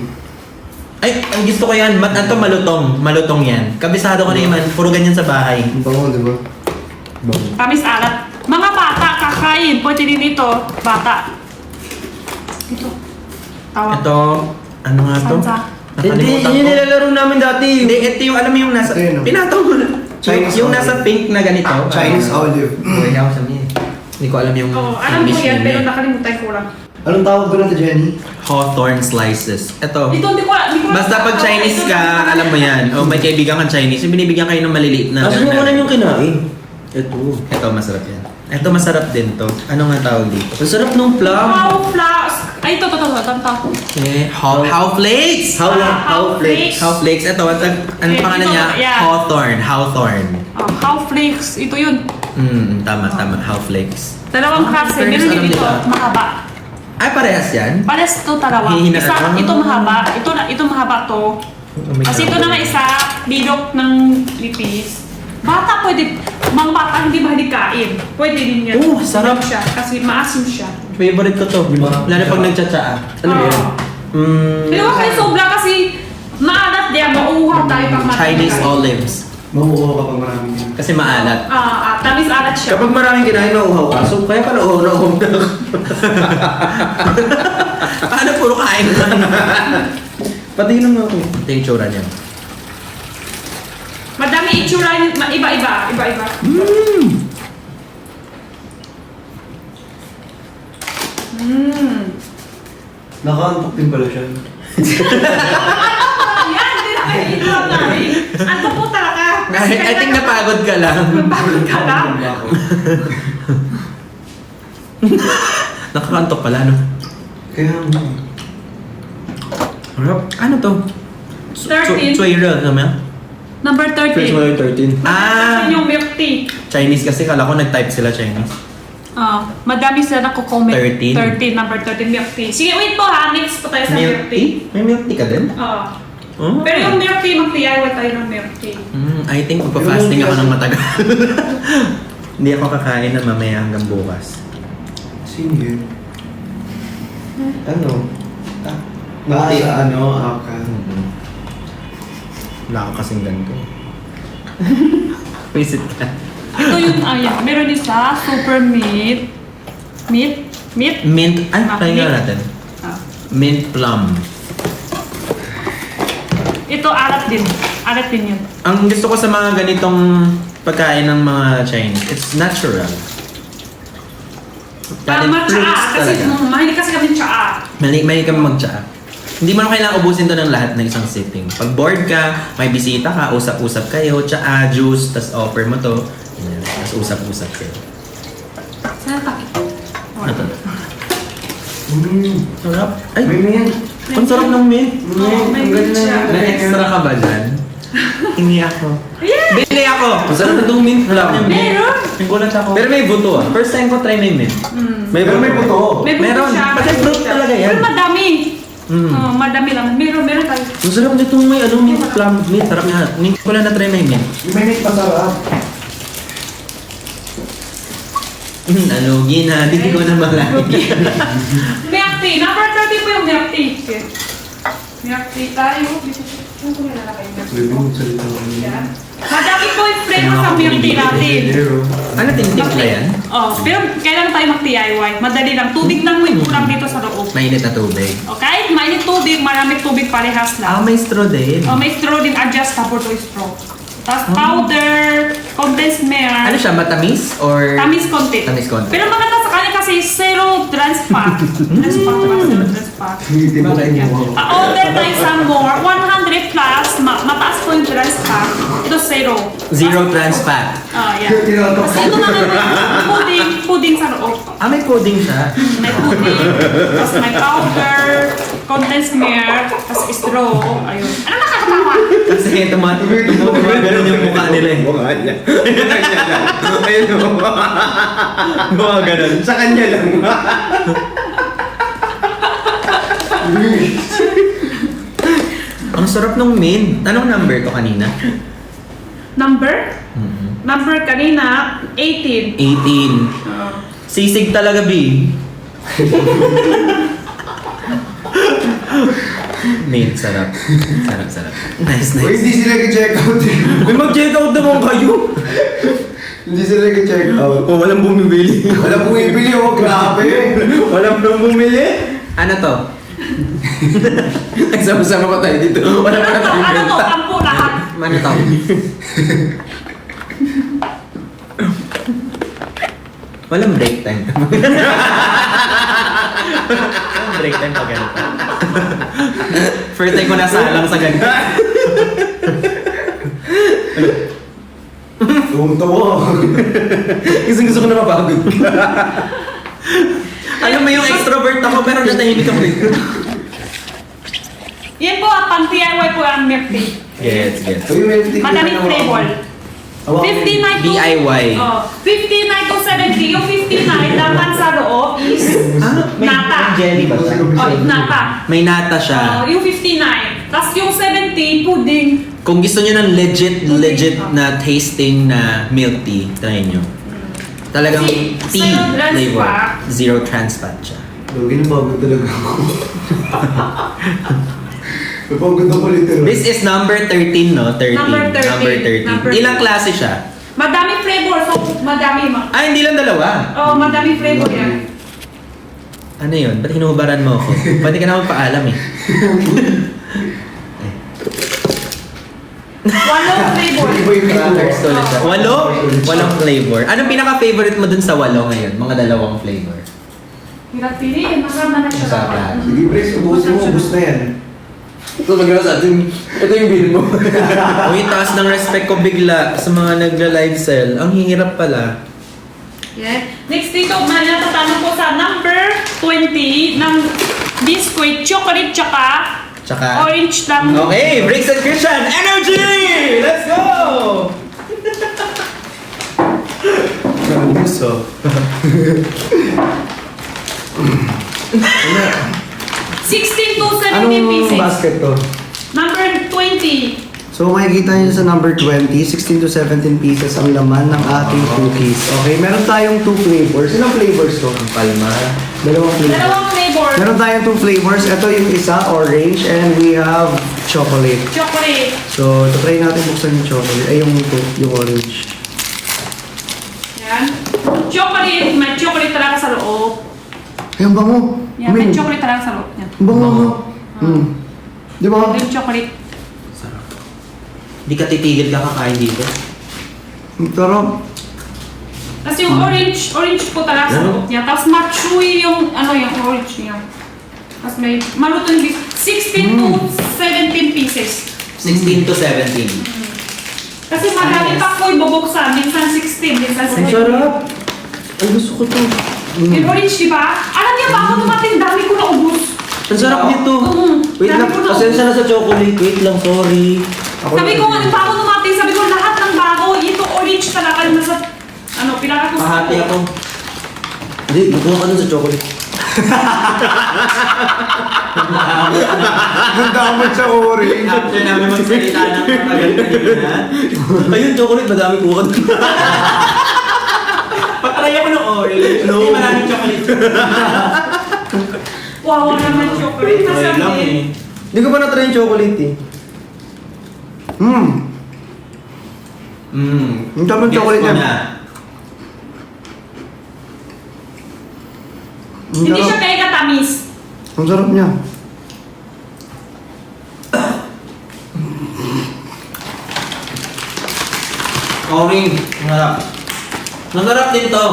Ay, ang gusto ko yan. Ito malutong. Malutong yan. Kabisado ko na yan. Puro ganyan sa bahay. Ang bango, di ba? Tamis alat. Mga bata, kakain. Pwede din ito. Bata. Ito. Tawag. Ito, ano nga to? Sansa. Hindi, Nakalimutan yun ko. nilalaro namin dati. Hindi, ito yung, alam mo yung nasa, Ito yun, no? pinataw mo na. Chinese yung olive. nasa pink na ganito. Chinese olive. Buhay ako sa niya. Hindi ko alam yung Oo, alam ko English yan, name pero eh. nakalimutan ko lang. Anong tawag ko na Jenny? Hawthorne slices. Ito. Ito, hindi ko Basta pag Chinese ka, alam mo yan. O may kaibigan kang Chinese, yung binibigyan kayo ng maliliit na. Asan mo ganun muna na- yung kinain? Ito. Ito, masarap yan. Ito, masarap din to. Ano nga tawag dito? Ang sarap nung plum. How flowers. Ay, ito. Eh, how flakes! How flakes. How flakes. Ito, ang Eh, pangalan ito, niya? yeah. Hawthorne. Hawthorne. How flakes. Ito yun. Tama. How flakes. Dalawang klase. fairness, Meron alam din ito. nila. Mahaba. Ay, parehas yan? Pares to dalawa. Hihina Isa, ka. ito mahaba. Ito mahaba to. Kasi ito naman isa, bilog ng lipis. Bata pwede, mga bata hindi mahilig kain. Pwede din yan. Oh, sarap. siya. Kasi maasim siya. Favorite ko to. Lalo pag nagtsatsaa. Ano ba yan? Pero wag kayo sobra kasi maalat diyan, mauuhaw tayo pag marami Chinese kain. olives. Mamuha kapag marami yan. Kasi maalat. Tamis alat siya. Kapag maraming kinain, nauuhaw ka. So, kaya pala nauuhaw ka. Paano puro kain lang? Pati nung ako. Ito yung tsura niya. Madami itsura, iba-iba. Nakaantok din pala siya. Yan, hindi na kayo ito namin. Ano po talaga? I think napagod ka lang. Napagod ka lang. Nakakantok pala, no? Kaya Ano to? 13. Chuira, ano yan? Number 13. Fresh mo yung 13. Ah! Kasi yung milk tea. Chinese kasi, kala ko nag-type sila Chinese. Madami sila nako-comment. 13. 13, number 13 milk tea. Sige, wait po ha. Next po tayo sa milk tea. May milk tea ka din? Oo. Oh. Pero yung milk tea, mag-DIY tayo ng milk tea. I think magpa-fasting ako ng matagal. Hindi ako kakain na mamaya hanggang bukas. sino yun? Ano? Bakit? Aka. Wala ako kasing ganito. Visit ka. Ito yung, meron isa, super meat. Meat? Mint. Ay, try nga Mint. natin. Ah. Mint plum. Ito, alat din. Alat din yun. Ang gusto ko sa mga ganitong pagkain ng mga Chinese, it's natural. Galing Tama, fruits tsaa. Kasi talaga. mahilig kasi kami tsaa. Mahilig kami mag-tsaa. Hindi mo na kailangan ubusin to ng lahat ng isang sitting. Pag bored ka, may bisita ka, usap-usap kayo, tsaa, juice, tas offer mo to. Ayan, tas usap-usap kayo. Saan takip? Ano to? Sarap. Ay, May yan. ang sarap ng mint. Oo, may mint siya. May extra ka ba dyan? Hindi ako. Yeah! Bili ako! Masarap itong mint. Wala akong mint. Meron! Nagulat ako. Pero may buto ah. First time ko try may mint. May Pero may buto. May buto Meron. siya. Kasi may fruit buto siya. talaga yan. Pero madami. Mm. Madami lang. Meron tayo. Ang sarap nitong may mint plum. Mint, sarap nga. Hindi ko lang na-try may mint. May may pasarap. Nalugi na. Hindi ko na malaki. Milk tea. Number 30 po yung milk tea. Okay. Milk tea tayo. Ano ko nilalakay yung milk tea? Bibong salita ko. Yan. Madami po yung flavor sa milk tea natin. Ano, tinitimpla yan? Oh, pero kailan tayo mag-DIY? Madali lang. Tubig lang mo yung kulang dito sa loob. Mainit na tubig. Okay? Mainit tubig, maraming tubig parehas lang. May straw din. May straw din, adjustable to straw. Tapos powder, condensed milk. Ano siya, matamis? Or... Tamis konti. Tamis konti. Pero maganda sa kanya kasi zero trans fat. Trans fat, zero trans fat. Order na isang more, 100 plus, mataas po yung trans fat. Ito zero. Zero trans fat. Yeah. Tapos ito naman pudding sa loob. Ah, may pudding siya. May pudding, tapos may powder, condensed milk, tapos straw. Ayun. Ano nakakatawa? Kasi tumagalan yung mukha nila eh. Mukha niya. Ayun o. Gumagalan. Sa kanya lang. Ang sarap nung mint. Anong number to kanina? Number? Number kanina, 18. 18. Sisig talaga, B. Mint, sarap. Sarap. Nice. Uy, hindi sila nag-check out eh. May mag-check out naman kayo. Hindi sila nag-check out. O, walang bumibili. Wala bumibili, oh, grabe. Walang bumili. Ano to? Nagsama-sama pa tayo dito. Wala pa na tayong Ano to? benta. Tampo lahat. Ano to? Walang break time. Walang break time pag ganito. First time ko nasalang sa ganito. Tuwang-tuwa. Gusto ko na mapagod. Alam mo yung extrovert ako pero natahimik ako dito. Yan po, pang DIY po ang milk tea. Gets. Uy, may tig- Madaming flavor. Hawakan mo. 59 to... DIY. Oh, 59 to 70. Yung 59, laman sa loob is nata. jelly ba siya? Oh, nata. May nata siya. Yung 59. Tapos yung 70, pudding. Kung gusto niyo ng legit na tasting na milk tea, try nyo. Talagang tea Zero trans flavor. fat. Zero trans fat siya. Lugin na bago talaga ako. Napagod ako literal. This is number 13, no? 13. Number 13. Number Ilang klase siya? Madami flavor. So, madami. Ah, hindi lang dalawa. Oh, madami flavor yan. Ano yun? Ba't hinuhubaran mo ako? Pwede ka na magpaalam eh. Walong flavor. Crackers ulit siya. Walong flavor. Anong pinaka-favorite mo dun sa walo ngayon? Mga dalawang flavor. Hirap piliin. Masama na siya. Masama. Sige, Pres, ubusin mo, ubus na yan. Ito magkala sa atin. Ito yung bill mo. Uy, taas ng respect ko bigla sa mga nagla-live sell. Ang hirap pala. Yeah. Next dito, may natatanong po sa number 20 ng biscuit, chocolate, tsaka orange lang. Okay, Briggs and Christian, energy! Let's go! Ubus, oh. 16 to 70 Anong pieces. basket to? Number 20. So makikita nyo sa number 20, 16 to 17 pieces ang laman ng ating cookies. Okay, meron tayong 2 flavors. Ilang flavors to? Ang palma. Dalawang flavors. Dalawang flavor. Meron tayong 2 flavors. Ito yung isa, orange, and we have chocolate. Chocolate. So, ito try natin buksan yung chocolate. Ay, yung orange. Yan. Chocolate. May chocolate talaga sa loob. Ay, ang bango. Yan, may chocolate talaga sa loob. Yan. Ang bango. Bango. Di ba? Yung chocolate. Sarap. Hindi ka titigil ka kakain dito. Ang sarap. Tapos yung orange po talaga sa loob niya. Tapos ma-chewy yung, yung orange niya. Tapos may maluto yung 16 to 17 pieces. 16 to 17. Kasi madami pa ko ibubuksan. Minsan 16, minsan 17. Ang sarap. Ay, gusto ko to. Yung orange, di ba? Alam niya ba ako dumating, dami ko naubos. Ang sarap nito. Wait Dami lang, ko naubos. pasensya na sa chocolate. Wait lang, sorry. Sabi ko nga, bago dumating, sabi ko lahat ng bago, ito orange talaga yung nasa, pinaka ko sa Pahati ako. Hindi, gusto ka dun sa chocolate. Ang damot sa orange. After namin magsalita ng matagal kanina, Ayun, chocolate, madami ko ka dun. patry ako ng orange. No. Hindi maraming chocolate. Wow, naman chocolate. Ayun lang Masarap eh. Hindi ko pa na-try yung chocolate eh. Ang damot chocolate Gets ko yan. na. Ang Hindi siya sarap. kaya katamis. Ang sarap niya. Orange. Masarap. Masarap din to.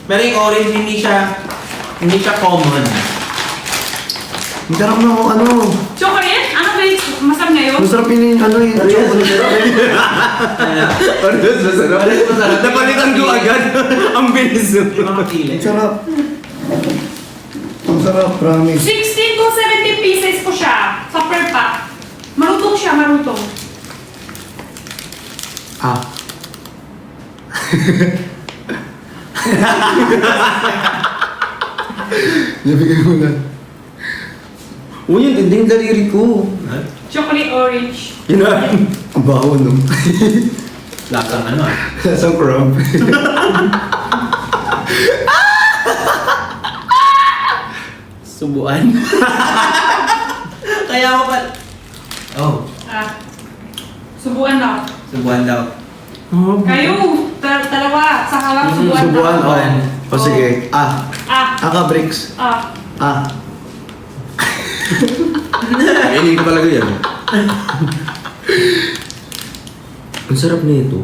Pero yung orange, hindi siya common. Ang sarap na ano. Chocolate? Ano ba yung masarap ngayon? Masarap yun yung ano yung chocolate. Parang masarap. Masarap. Napalitan ko agad. Ang bilis. Hindi ko makapili. Ang sarap. Ang sarap, promise. 16 to 70 pieces po siya sa per pack. Marutong siya, marutong. Ah. Nabigay mo na. Uy, yung tinding daliri ko. Chocolate orange. Yun na. Ang baho no. Lasang ano ah. Lasang crab. Subuan. Kaya ako pa... Oh, Ah. Subuan daw. subuan daw. Kayo, dalawa. Sa halap, subuan Subuan, daw. oh. O sige. Ah. Ah. Aka bricks. Ah. Ah. Hindi ko talaga yan. Ang sarap na ito.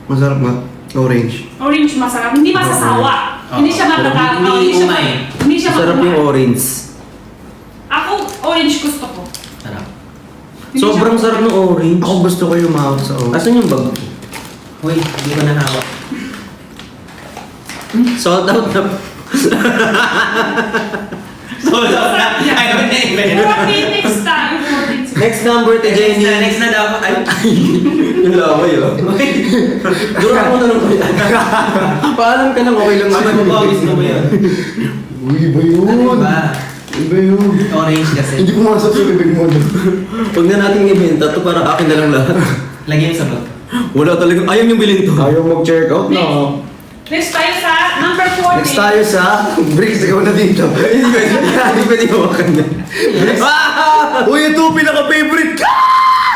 Masarap na. Orange. Orange masarap. Hindi masasawa. Hindi siya matatawa. Hindi umay. Hindi siya Sarap yung matatawa. orange. Ako, orange gusto ko. Sarap. Hindi Sobrang siya- sarap ng orange. Ako gusto ko yung mahawak sa orange. Asan yung bag? Uy, hindi ko nahawak. Sold out na. Sold out na. Ayaw na even. 14 next time. 14. Next number to Jenny. Next na daw. Ay, Yung laway oh. Dura ako na lang kayo. Paalam ka lang, okay lang. Sabay mo ba? Gusto mo yan? Uy, iba yun. Ano ba? Iba yun. Orange kasi. Hindi pumasok sa bibig mo. Huwag na natin ibenta to para akin na lang lahat. Lagyan sa bag. Wala talagang, ayaw yung bilhin to. Ayaw mag-check out na. Next tayo sa number 14. Next tayo sa bricks. Ikaw na dito. Hindi pwede hawakan yan. Uy, ito pinaka-favorite ka!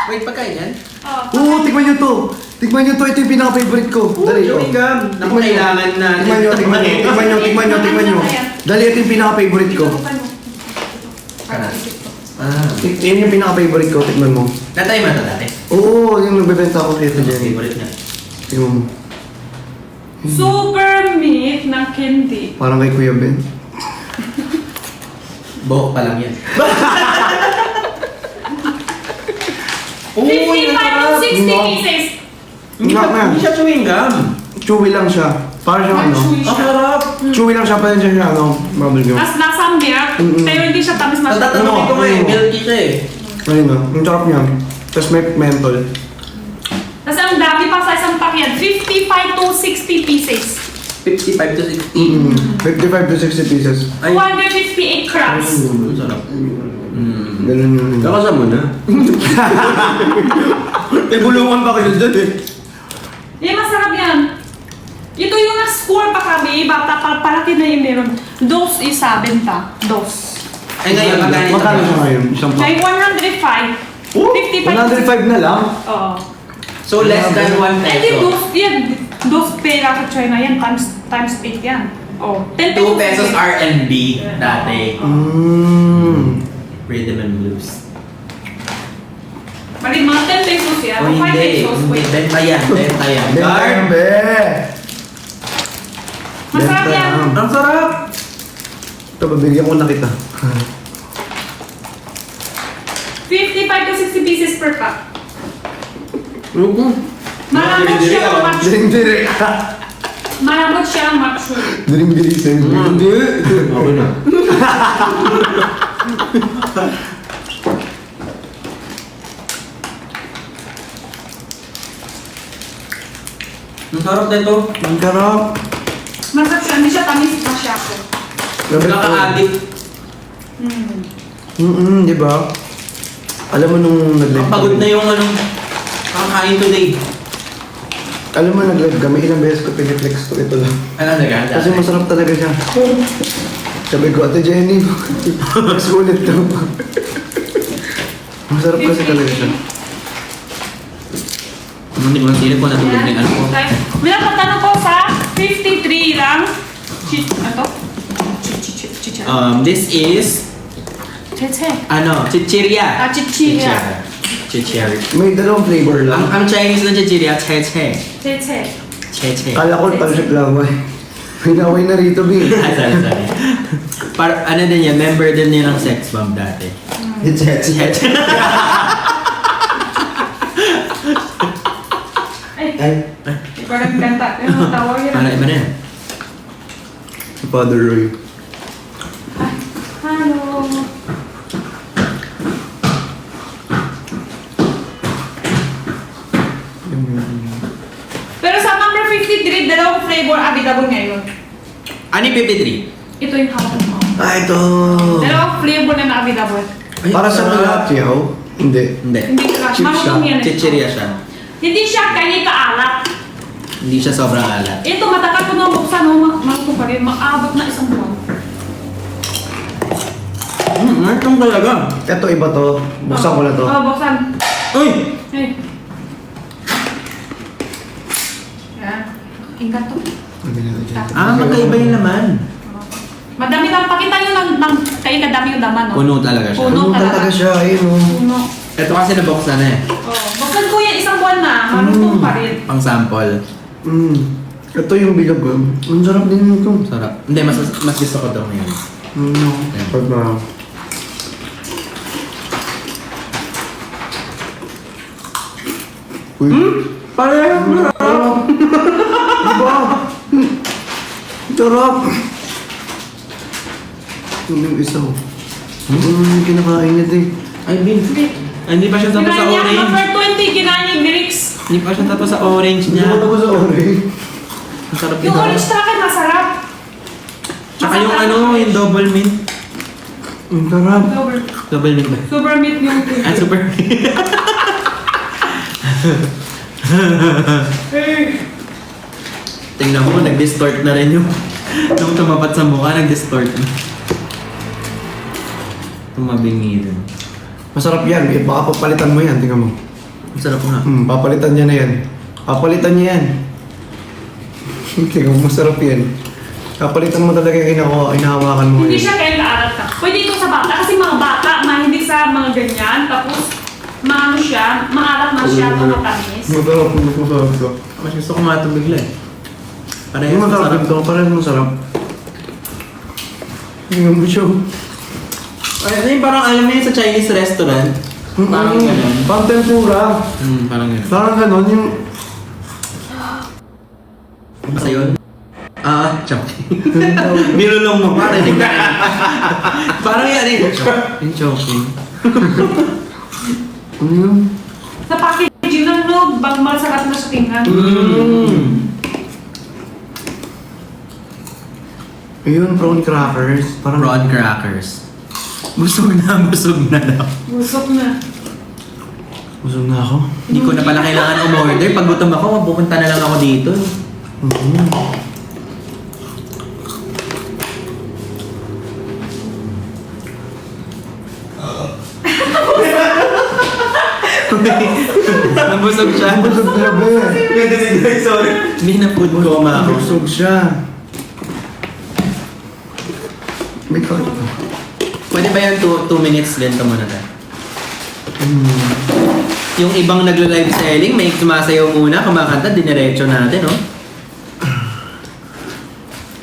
Wait, pagkain yan? Oh, Oo, tikman nyo to. Tikman nyo to. Ito yung pinaka-favorite ko. Dali, oh. Chewing gum. Naku, kailangan na. Tikman nyo, tikman nyo, tikman nyo, tikman nyo, tikman nyo. Dali, ito yung pinaka-favorite ko. Yan yung pinaka-favorite ko, tikman mo. Natay mo na ito dati. Oo, yung nagbebenta ako kay Ito Jenny. Favorite niya. Tikman mo. Super meat ng candy. Parang kay Kuya Ben. Buhok pa lang yan. 55 to 60 No. pieces. Hindi siya chewing gum. Chewy lang siya. Parang siyang ano. Chewy Ang siya. sarap. Chewy lang siya, parang siya ano. Bubble gum. Mas lasang milk, pero hindi siya tamis masyado. Tatanungin ko nga eh. Milky siya eh. Ayun na, ang sarap niya. Tapos may mentol. Tapos ang dami pa sa isang package. 55 to 60 pieces. 55 to 60. 55 to 60 pieces. Ay. 258 crabs. Ang sarap. Ganun yun. Kakasama mo na. May bulungan pa kayo dyan eh. Eh, masarap yan. Ito yung na-score pa kami. Bata pa, parati na yung meron. Dos isa, benta. Dos. Ay ngayon, magkano ito? Magkano siya ngayon? Isang May pack. 105. Oh, 55. 105 na lang. Oo. So less than 1 Eh, di peso. dos, yan. Dos pera sa China yan. Times 8 yan. Oh, 10 2 pesos R&B dati. Rhythm and blues. Mali, mga 10 pesos yan. O 5 hindi. pesos. Hindi. Wait. Benta yan. Benta yan. Benta Guard. yan, be. Masarap Benta yan. Ang sarap. Ito, babigyan ko na kita. 55 to 60 pieces per pack. Malambot Diri-diri siya ang ako. mature. Diri-diri. Malambot siya ang mature. Diri-diri sa'yo. Hindi. Okay na. Ang sarap nito. Ang sarap. Masarap siya. Hindi siya tamis masyado. Nakaka-addict. Di ba? Alam mo nung nag-live Ang pagod na yung anong kakain today. Alam mo nag-live kami, ilang beses ko piniflex ko ito lang. Ano na ganda? Kasi masarap talaga siya. Sabi ko, Ate Jenny, mas ulit to. Masarap kasi talaga siya. Hindi ko lang silip ko natulog na yung ano ko. May napatanong ko sa 53 lang. Ano? This is Cheche. ano, chichirya. Ah, chichirya. Chichiri. May dalawang flavor lang. Ang Chinese ng chichiri, cheche. Cheche. Cheche. Kala ko pala siya lamay. May naway na rito, B. Sorry. Ano din yan, member din niya ng sex bomb dati. Cheche. Cheche. Ay, parang kanta. Yung tawag yun. Ano, iba na yan. Si Father Roy. Hello. Pero sa number 53, dalawang flavor available ngayon. Ano yung 53? Ito yung hawak mo. Ah, ito. Dalawang flavor na available. Para sa Pilatiaw? Hindi. Hindi. Hindi ka. Chip Marunong yan. Chichiria siya. Hindi siya kaya kaalat. Hindi siya sobrang alat. Ito, matagal ko nung buksan, maluto pa rin. Maabot na isang buwan. Martong talaga. Ito iba to. Buksan ko na to. Oo, buksan. Uy! Hey. Yan. Ingat to. Magkaiba yung laman. Madami lang. Pakita nyo ng kaya kadami yung laman, no? Puno talaga siya. Puno. Ano talaga siya? Ayun o. Puno. Ito kasi nabuksan na eh. Oh, buksan ko yan isang buwan na. Maluto pa rin. Pang sample. Ito yung bilog. Ang sarap din ito. Sarap. Hindi, mas gusto ko daw ngayon. Pag na. Uy. Parang Sarap. Diba? Sarap. Ito yung isa oh. Kinakain niya din. Ay, Bin. Ay, hindi pa siya tapos sa Ginanya, orange. number 20, ginanya lyrics. Hindi pa siya tapos sa orange Hindi niya. ko tapos sa orange. Ang sarap Yung ito. orange talaga masarap. Tsaka yung ano, yung double mint. Ang sarap. Double mint ba? Super meat yung Ah, super. Tingnan mo, nag-distort na rin yung nung tumapat sa mukha, nag-distort na. Tumabingi rin. Masarap yan. Eh, baka papalitan mo yan. Tingnan mo. Ang sarap nga. Papalitan niya na yan. Papalitan niya yan. Tingnan mo, masarap yan. Papalitan mo talaga yung inahawakan mo. Hindi yan. siya kaya kaalat ka. Pwede ito sa bata kasi mga bata, hindi sa mga ganyan. Tapos, maano siya, maalat na siya, tumatamis. Masarap, masarap ito. Mas gusto ko matong bigla eh. Parehas Yung masarap masarap. ito, parang masarap. Tingnan mo siya. Ay, ano yung parang alam mo yun sa Chinese restaurant? Parang gano'n. Parang tempura. Parang gano'n. Parang ganon yung... Basta yun? Choking. Nilulong mo, parang hindi parang yan eh. Yung choking. Ano yun? Sa packaging ng loob, bang masarap na sa tingnan. Ayun, prawn crackers. Parang... Prawn crackers. Busog na daw. Busok na. Busog na ako. Hindi ko na pala kailangan umorder. Pag gutom ako, pupunta na lang ako dito. Nabusog siya. Busog na ba? Sorry. Hindi na food coma ako. Busog siya. May kakit. Pwede ba yan 2 minutes din ka muna tayo? Yung ibang nagla-live selling, may sumasayaw muna, kumakanta, diniretso natin, no?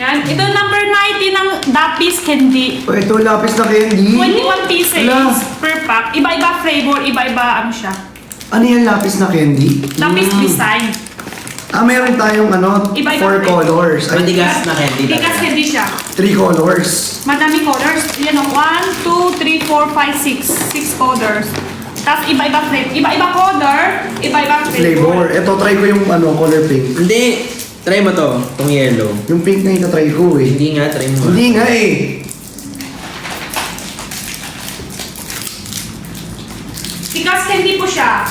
Yan. Ito number 90 ng Dapis Candy. Oh, ito lapis na candy. 21 pieces Ala. per pack. Iba-iba flavor, iba-iba ano siya. Ano yan lapis na candy? Dapis design. Meron tayong Iba-iba 4 colors. Ay, Matigas na candy. Bigas candy siya. 3 colors. Madami colors. Yan o. 1, 2, 3, 4, 5, 6. 6 colors. Tapos iba-iba flavor. Iba-iba color, iba-iba Flavor. Ito, try ko yung color pink. Hindi! Try mo to, itong yellow. Yung pink na ito, try ko eh. Hindi nga, try mo. Hindi nga eh. Bigas candy po siya.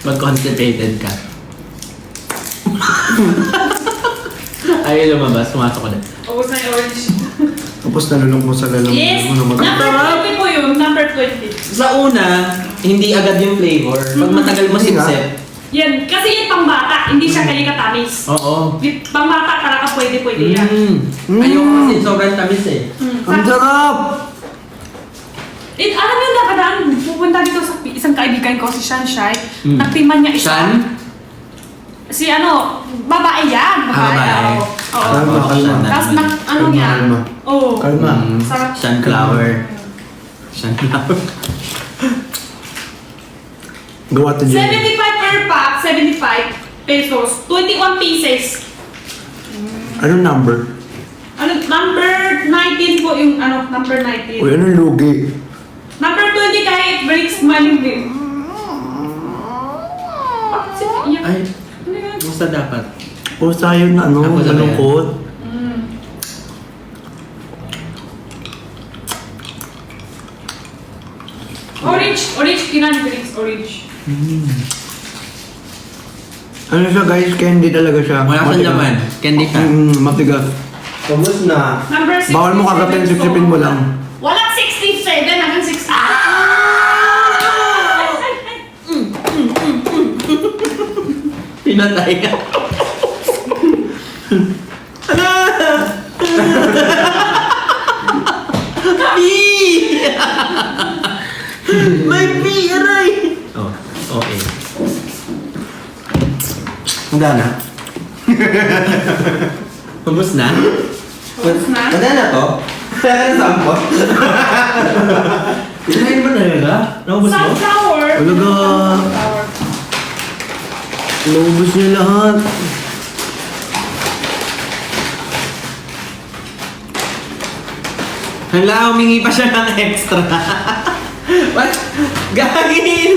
Mag-constipated ka. Ayaw lumabas, pumasok ko na. Ubus na yung orange. Tapos nalulong mo sa lalong Yes! mo na mag- Number 20 po yun. Number 20. Sa una, hindi agad yung flavor. Pag matagal mo Hindi nga. sipsip, Yan, kasi yan pang bata, hindi siya kaya katamis. Oo. Pang bata para ka pwede yan. Ayoko kasi sobrang tamis eh. Ang sarap! Alam niyo nakadaan, pupunta dito sa isang kaibigan ko, si Shanshai. Nagtiman niya isa. Shan? Si babae yan. Babae. Oo. Kalma. Tapos ano Kalma, niya? kalma. Oo. Kalma. Sarap. Sunflower. Sunflower. Gawa to 75 per pack, 75 pesos. 21 pieces. Anong number? Number 19 po yung number 19. Uy, anong lugi? Number 20 kahit breaks maling. Ay, basta dapat. Post tayo na Ako na malungkot. Orange, kinan drinks, orange. Ano siya guys? Candy talaga siya. Wala kang Matigas. laman. Candy ka. Matigas. Tapos na. Number 67. Bawal mo kagatin, sipsipin mo lang. Walang 67 hanggang 60. Pinatay ka. Pee! May pee! Aray! Oh, okay. Handa na. Ubus na? Ubus na? Handa na to? Kaya ka sampot? Kinain ba talaga? Naubos mo? Sunflower. Talaga. Sunflower. Naubos niya lahat. Hala, humingi pa siya ng extra. What? Gagin!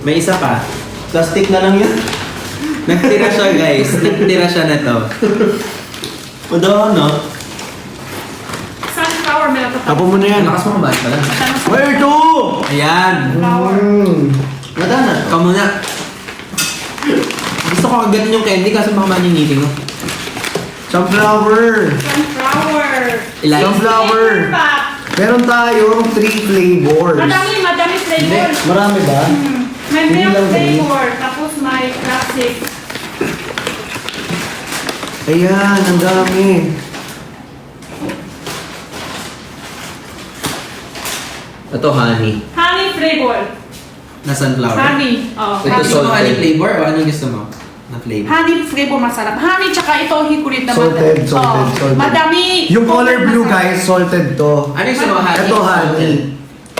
May isa pa. Plastic na lang yun. Nagtira siya guys. Nagtira siya na to. Madonna. Sunflower milk. Tapo mo na yan. Lakas mo ba pala? Where to? Ayan. Flower. Madonna. Ikaw muna. Gusto ko agad yung candy kasi baka maningiting ko. Sunflower. Sunflower. Ilay. Sunflower. Pack. Meron tayong 3 flavors. Madami flavor. Marami ba? May Hindi milk lang flavor, tapos may classic. Ayan, ang dami. Ito honey. Honey flavor. Na sunflower. Honey. Oh, Ito honey. gusto mo honey flavor o anong gusto mo? Na flavor? Honey flavor masarap. Honey tsaka ito hikurit na Salted, madami. salted. Madami. Yung color blue guys, salted to. Ano yung gusto mo? Honey? Ito honey.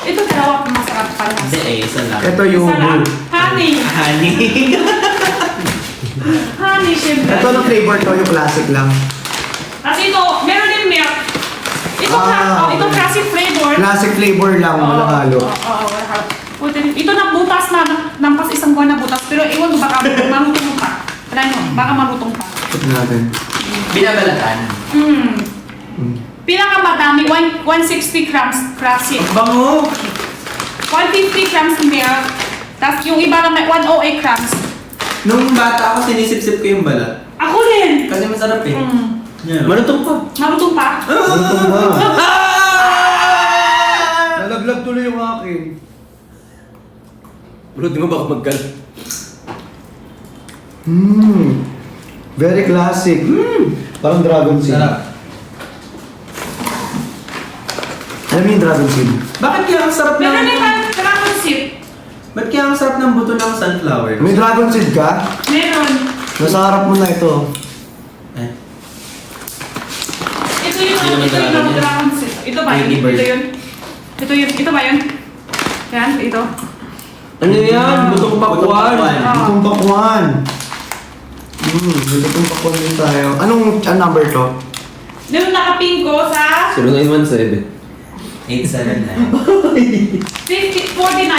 Ito dalawa masarap para Hindi isa lang. Ito yung Isa lang. blue. Honey. Honey. Honey syempre. Ito na flavor to, yung classic lang. Tapos ito, meron din milk. Ito, ito okay. classic flavor. Classic flavor lang, walang halo. Oo, walang halo. Ito na butas na, nampas isang buwan na butas. Pero iwan ko baka marutong pa. Baka marutong pa. Ito natin. Binabalatan. Pinakamadami, 160 grams classic. Bango! 150 grams milk. Tapos yung iba lang may 108 grams. Nung bata ako, sinisip-sip ko yung balat. Ako din. Kasi masarap eh. Yeah. Malutong pa. Marutong pa. Malutong ba? Ah! Nalaglag tuloy yung akin. Bro, di mo baka magkalat. Very classic. Parang dragon seed. Sarap. Alam mo yung dragon seed? Bakit kaya ang sarap ng... Meron din dragon seed. Ba't kaya ang sarap ng buto ng sunflower? May dragon seed ka? Meron. Nasa harap mo na ito. Eh, Ito yung Hindi naman dragon yan. dragon seed. Ito ba yun? Baby bird. Ito yun. Ito ba yun? Yan, ito. Ano yan? Butong pakwan. Itong pakwan. May itong pakwan din tayo. Anong number to? Yung nakapin ko sa 0917. 879. 49,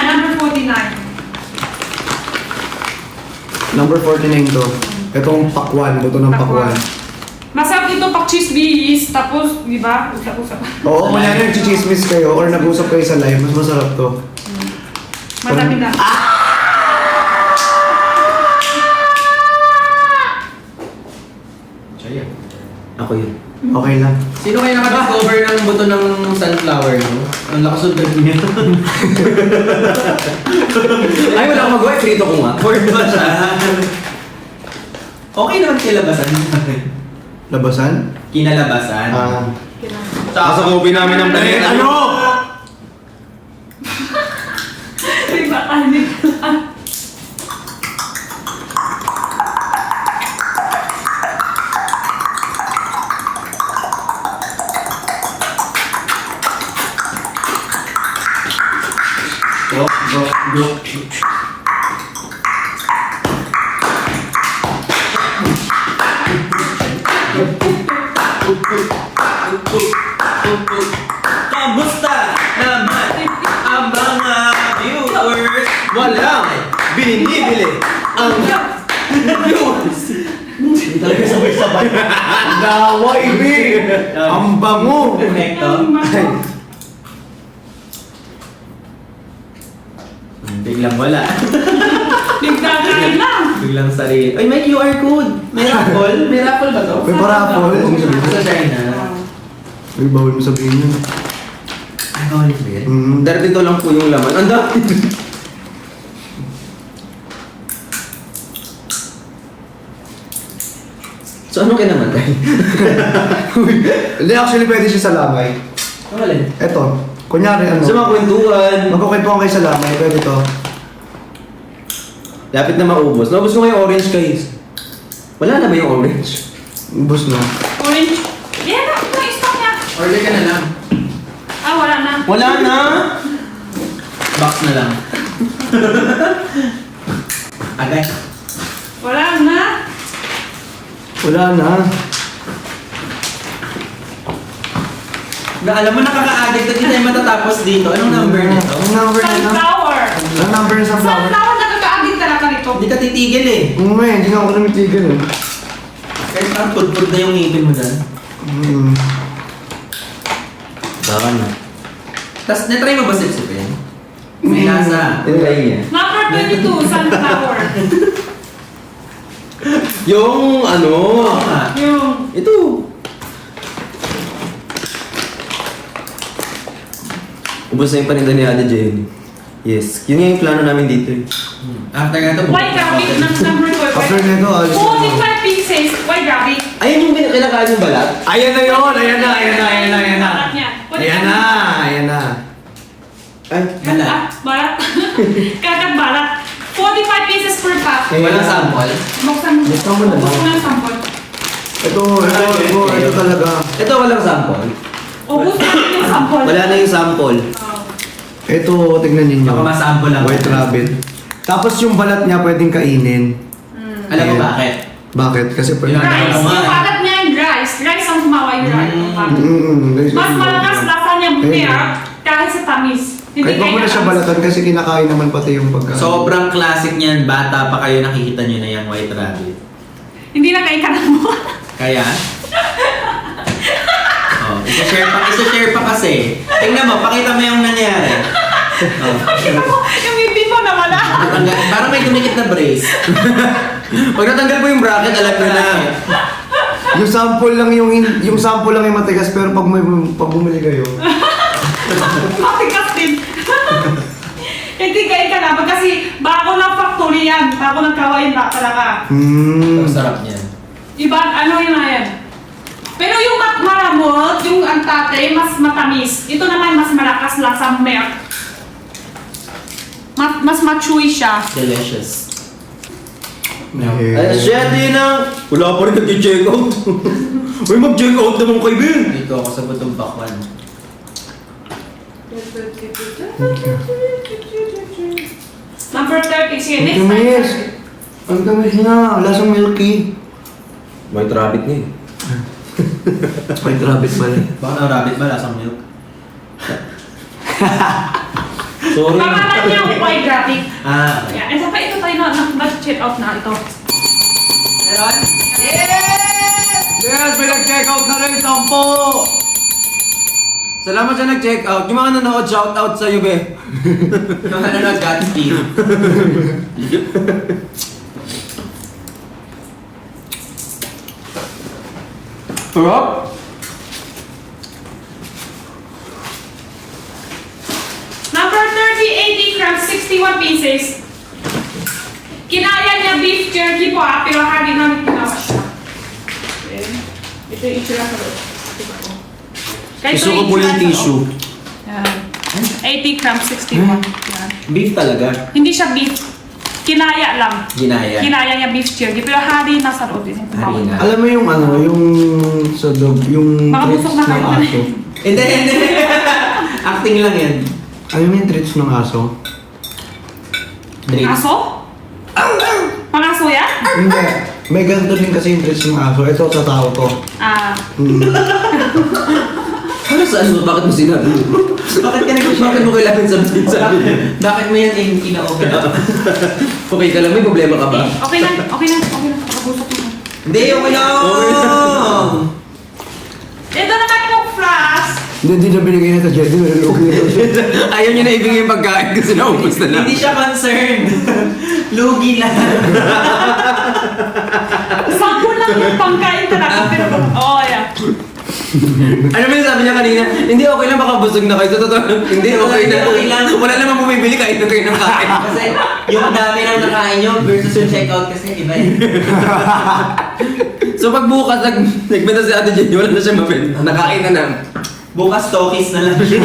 number 49. Number 49 to. Itong pakwan, buto ng pakwan. Masarap ito pag cheese tapos, di ba? Usap-usap. Oo, kung yan yung chichismis kayo or nag-usap kayo sa live, mas masarap to. Madami na. Siya yan. Ako yun. Okay lang. Sino kayo nakadiscover ng buto ng sunflower, no? Ang lakas ng dagdag niya. Ay, wala akong magawa. Prito ko nga. Bored ba siya? Okay naman kilabasan. Labasan? Kinalabasan. Sa kopi namin ng planeta. Ano? Iba kanin. Go. Kamusta naman ang mga viewers? Walang binibili ang viewers. Talaga sabay-sabay. Naway, babe! Ang bango! Connecto. Biglang wala. Nagkakain lang. Biglang sarili. Ay, may QR code. May raffle. May raffle ba to? May parapol. Sa China. May bawal mo sabihin yun. Ay, bawal ba yun? Dito lang po yung laman. Ang dami. So, ano kinamatay? Hindi, actually pwede siya sa lamay. Ang alin? Eto, kunyari ano. Sa mga kwentuhan. Magkukwentuhan kayo sa lamay, pwede to. Lapit na maubos. Naubos ko nga yung orange, guys. Wala na ba yung orange? Ubus na. Orange. Yan na, na-stock niya. Order ka na lang. Ah, wala na. Wala na! Box na lang. Agay. Wala na. Wala na. Na alam mo, nakaka-addict na di tayo matatapos dito. Anong number nito? Ang number na na. Sunflower. Ang number na sa flower. Sunflower, nakakaabit talaga nito. Hindi ka titigil eh. Hindi nga ako namitigil eh. Kahit parang pudpud na yung ngipin mo dyan. Baka na. Tapos, natry mo ba sipsipin? May lasa. Tinry niya. Number 22, sunflower. Yung ano... Oo nga. Yung Ito. Ubus na yung paninda ni Ate Jenny. Yes. Yun nga yung plano namin dito eh. After nga ito, white rabbit ng number 12. After nito, alis na. 45 pieces, white rabbit. Ayun yung kinakain yung balat? Ayan na yun! Ayan na! Ayan na! Ayan na! Ayan na! Balat niya. Ayan na! Ayan na! Ay, Balat. Ah, balat. Kagat balat. 45 pieces per pack. Walang sample. Buksan mo. Buksan mo na. Buksan mo ng sample. Ito talaga. ito walang sample. Ubus na yung sample. Wala na yung sample. Oh. Ito, tignan ninyo. Baka masample lang. White rabbit. Tapos yung balat niya pwedeng kainin. Alam mo Ayan. bakit? Bakit? Kasi pwede. Yun. Rice. Ano nga Yung eh. balat niya yung rice. Rice ang kumawa yung rice. Mas malakas lasa niya beer kahit sa tamis. Hindi Kahit wag mo na siya tamis. balatan kasi kinakain naman pati yung pagkain. Sobrang classic niyan. Bata pa kayo, nakikita nyo na yung white rabbit. Hindi na kain ka na mo. Kaya? Oh, isa-share pa kasi. Tingnan mo, pakita mo yung nangyari. Oh. Kita mo, yung ibig mo na wala. Parang may dumikit na brace. Pag natanggal po yung bracket, alam nyo na. Yung sample lang yung sample lang yung matigas pero pag bumili kayo. Matigas din. Hindi kain ka na kasi bago ng factory yan. Bago ng kawain ba talaga. Ang sarap niyan. Iba, ano yun na yan? Pero yung maramot, yung ang tate, mas matamis. Ito naman mas malakas lasang milk. Mas machewy siya. Delicious. Ay, shit, di na. Wala pa rin nag-check out. Uy, mag-check out naman kay Ben. Dito ako sa butong bakwan. Number 30. Sige, Ang next tamis. time. Ang tamis na. Lasang milky. White rabbit niya eh. White rabbit pala. Baka na rabbit ba? Lasang milk. Sorry. Pangalan niya yung white rabbit. Ah, Yeah, and saka ito tayo na-check out na ito. Meron? Yes! May nag-check out na rin. 10! Salamat sa nag-check out. Yung mga nanonood, shout out sa iyo, be. yung nanonood, Godspeed. Sarap. 61 pieces. Kinaya niya beef jerky po pero hali namin ginawa siya. Okay. Ito yung itsura sa loob. Gusto ko po yung tissue. Yan. 80 grams, 61. Yan. Beef talaga. Hindi siya beef. Kinaya lang. Ginaya. Kinaya niya beef jerky pero hari nasa loob din. Hari na. Alam mo yung yung sa dog, yung Makabusog treats na ng kayo. aso. Hindi. Acting lang yan. Alam mo yung treats ng aso? Treats. Aso? Pangaso yan? Hindi. May ganito din kasi yung treats ng aso. Ito sa tao ko. Ah. Ano sa ano? Bakit mo sinabi? Bakit ka Bakit mo kailangan sabihin sa akin? Bakit mo yan ina-open up? Okay ka lang, may problema ka ba? Okay na. Nakabusok na. Hindi, okay lang! Ito naman yung flask. Hindi na binigay na sa Jedi. Ayaw niya na ibigay yung pagkain kasi naubos na lang. Hindi siya concerned. Lugi lang. Sampo lang yung pangkain talaga. Pero, yeah. Ano ba yung sabi niya kanina? Hindi, okay lang, baka busog na kayo. Sa totoo lang, hindi, okay na. Okay lang. Wala namang bumibili, kahit na kayo ng kain. Kasi yung dami ng nakain nyo versus yung checkout kasi iba eh. So pag bukas, nagbenta si Ate Jenny, wala na siya mabenta. Nakain na lang. Bukas talkies na lang siya.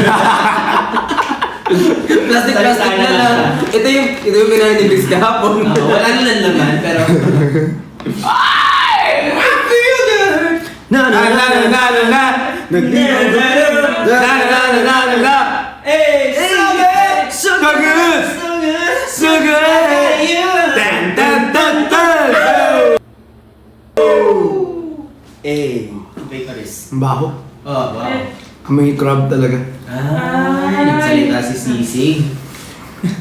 Plastic na Sali-sali lang. Ito yung kinain ni Chris kahapon. Wala na naman, pero... Na na na na na na na. Nagligo. Na na na na na na na. Hey, so good! So good! So good! So good! Tan tan tan tan. Eh. Bakeries. Ang baho. Oh, wow. May crab talaga. Ay, nagsalita si Sisig.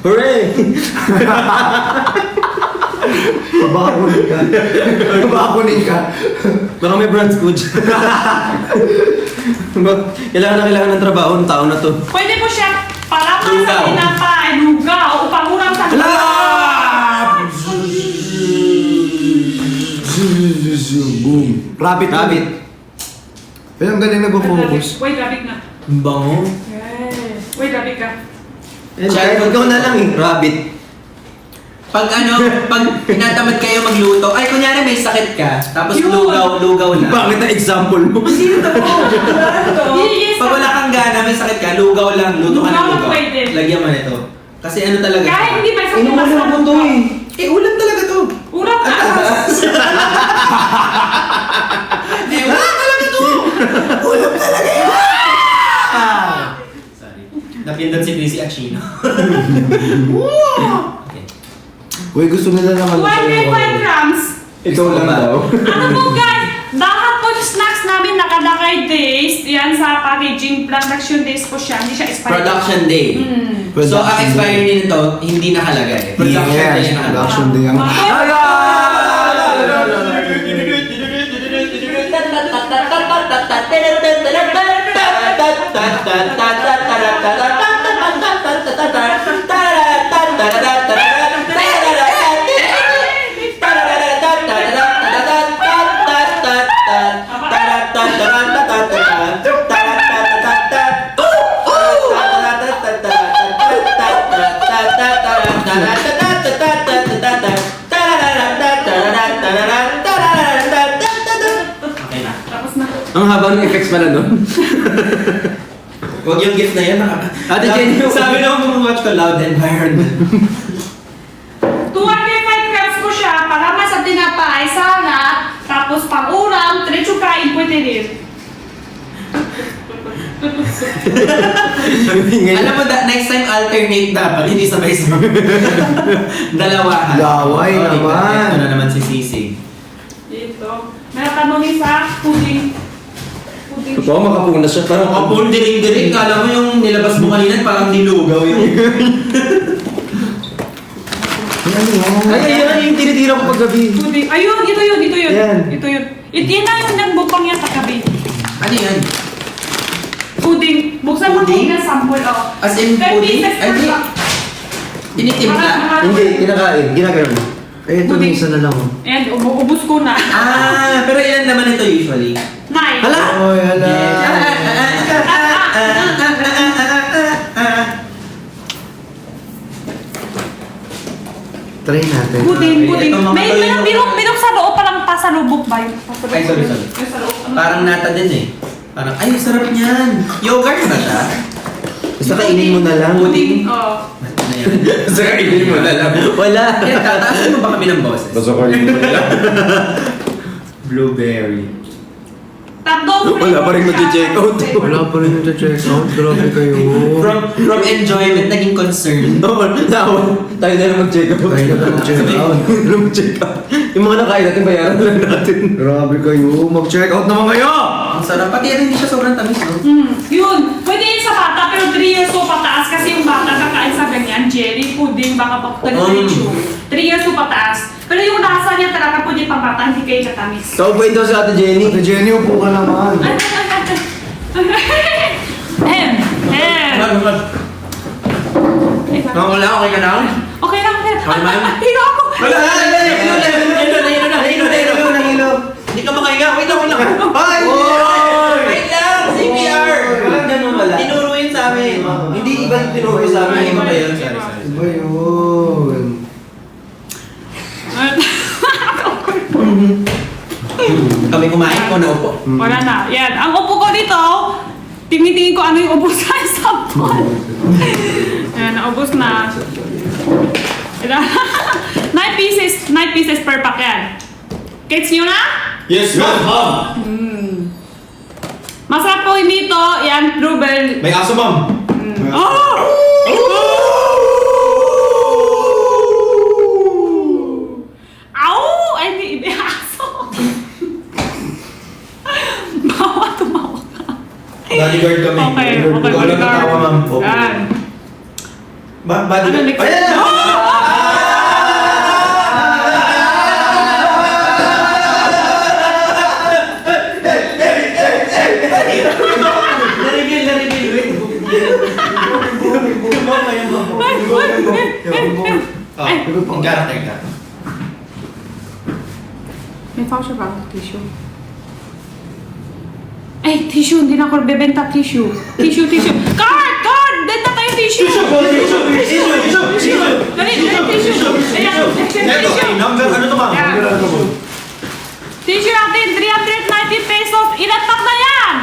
Hooray! Baka kunin ka. Baka kunin ka. Baka may brand food. Kailangan ng trabaho ng tao na to. Pwede mo siya paraman sa Lugaw. tinapay, lugaw, upang urang sa Boom. Rabbit. Rabbit. Pero ang galing nagpo-focus. Wait, rabbit na. Ang bango. Yes. Wait, rabbit ka. Kahit ikaw na lang eh, rabbit. Pag tinatamad kayo magluto, ay kunyari may sakit ka, tapos Yun. lugaw lang. Bakit na example mo? Yes. Pag wala kang gana, may sakit ka, lugaw lang, luto ka ng Lugaw lang lugaw. pwede. Lagyan mo nito. Kasi ano talaga Kahit hindi may sakit Inuman masarap mo to ka. eh. Eh, ulam talaga to. Urang ka. Eh, ulam talaga to. Ulam talaga yun. Sorry. Napindot si Chrissy Achino. Okay. Uy, gusto nila naman. 1.5 grams. Ito lang daw. Ano po guys, lahat po yung snacks namin nakalagay days. Yan sa packaging, production days po siya. Hindi siya expired. Production day. So, ang expiry nito, hindi nakalagay. Production day Yes, na nakalagay. production day. Ang... Okay na. Tapos na. Ang haba ng effects pala doon. Huwag yung gift na yan. Ate Jenny, sabi na mo watch ko loud environment. 2.5 grams po siya para sa tinapay, salad, tapos pang-ulam, diretso kain pwede rin. Alam mo, next time alternate dapat, hindi sabay-sabay. Dalawa. Laway naman. Ito na naman si Sisig. Dito. May tanongin sa pudding. Pudding. Oo, makapunas siya. Parang Kapun, diring-diring. Kala mo yung nilabas mo kanina, parang nilugaw yung... Ay, yung tinitira ko paggabi. Pudding. Ayun, ito yun. Yan. Ito yun. Yan na yung nagbukang yan sa gabi. Ano yan? Pudding. Buksan mo Pudding? yung sample, oh. As in 10 pudding? pieces Ay, per di. pack. Tinitimpla? Hindi, kinakain. Ginagano. Eh, ito Pudding. isa na lang. Oh. And ubus ko na. Ah, pero ilan naman ito usually? 9. Hala! Oy, hala. Try natin. Pudding, pudding. Ito, mga May tuloy na- binok sa loob palang pasalubok ba yun? Ay, sorry. Yung sa loob. Parang nata din eh. Parang, ay, sarap niyan. Yogurt ba siya? Basta kainin mo na lang. Pudding. Oo. Ano yan? Sa kainin mo na lang. Wala. Kaya tataasin mo ba kami ng boses? kainin mo na lang. Blueberry. Tatlong Wala pa rin mag-check out. Wala pa rin yung check out. Grabe kayo. From enjoyment, naging concern. Oo, tayo na lang mag-check out. Tayo na lang mag-check out. Tayo na mag-check out. Yung mga nakain natin, bayaran na lang natin. Grabe kayo. Mag-check out naman kayo! Ang sarap. Pati yan, hindi siya sobrang tamis, no? Yun. Pwede yun sa bata, pero 3 years old pataas kasi yung bata kakain sa ganyan. Jelly, pudding, baka pagtag-tissue. 3 years old pataas. Pero yung lasa niya talaga pwede pang bata, hindi kayo katamis. Tawag po ito sa Ate Jenny. Ate Jenny, upo ka naman. Hem. Wala, okay ka na? Okay lang. Okay, ma'am. Hino ako. Wala, Hindi ka makahinga. Wait lang. Ay! Wait lang! CPR! Walang ganun wala. Tinuro yun sa amin. Hindi iba yung tinuro sa amin. Iba ba yun? Sorry. Iba yun. Kami kumain ko na upo. Wala na. Yan. Ang upo ko dito, tinitingin ko ano yung ubos sa sampon. Yan, naubos na. 9 pieces per pack yan. Gets nyo na? Yes, ma'am! Masarap po yun dito. Yan, blueberry. May aso, ma'am. Oh! Ow! Ay, hindi aso. Bawa, tumawa ka. Bodyguard kami. Okay, Wala bodyguard. natawa, ma'am. Yan. Bodyguard. Ano next? Ayan! Yung character ka. May voucher ba? Tissue. Ay, tissue. Hindi na ako bebenta tissue. Tissue. Card! Benta tayo tissue! Dali, tissue. Ayan, tissue. Number, ano to, ma'am? Yan. Tissue natin, 390 pesos. Ilan pack na yan?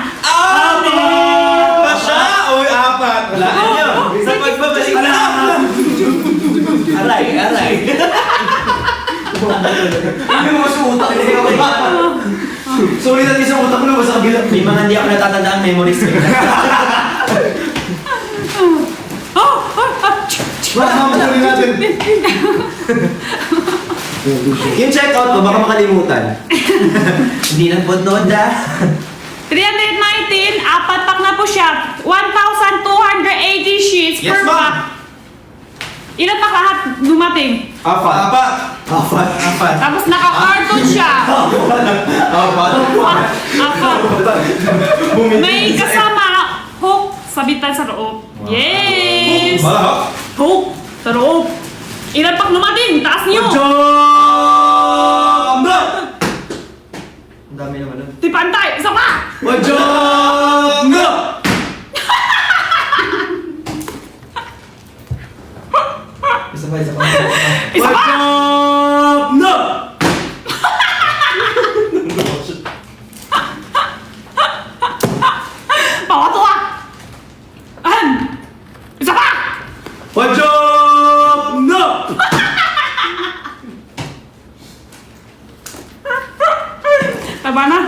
Pa siya? O apat? Wala niyo. Sa pagbabalik na. Aray. Hindi mo sa utak. Sorry natin sa utak mo sa kabila. May mga hindi ako natatandaan memories ko. Mamamunin natin. Yung check out mo, baka makalimutan. Hindi na podnood 319, apat pack na po siya. 1,280 sheets Yes, per ma'am. pack. Ilan pack lahat dumating? Apat. Tapos naka-carton siya. Apat. Apat. May kasama hook sabitan sa loob. Yes! Malahok. Hook sa loob. Ilan pack dumating? Taas niyo. Jamba! Ang dami naman nun. Tipantay, isa pa! Jamba! Isa pa. Isa pa! Jamba! Pawatuwa! Isa pa! Jamba! Taba na.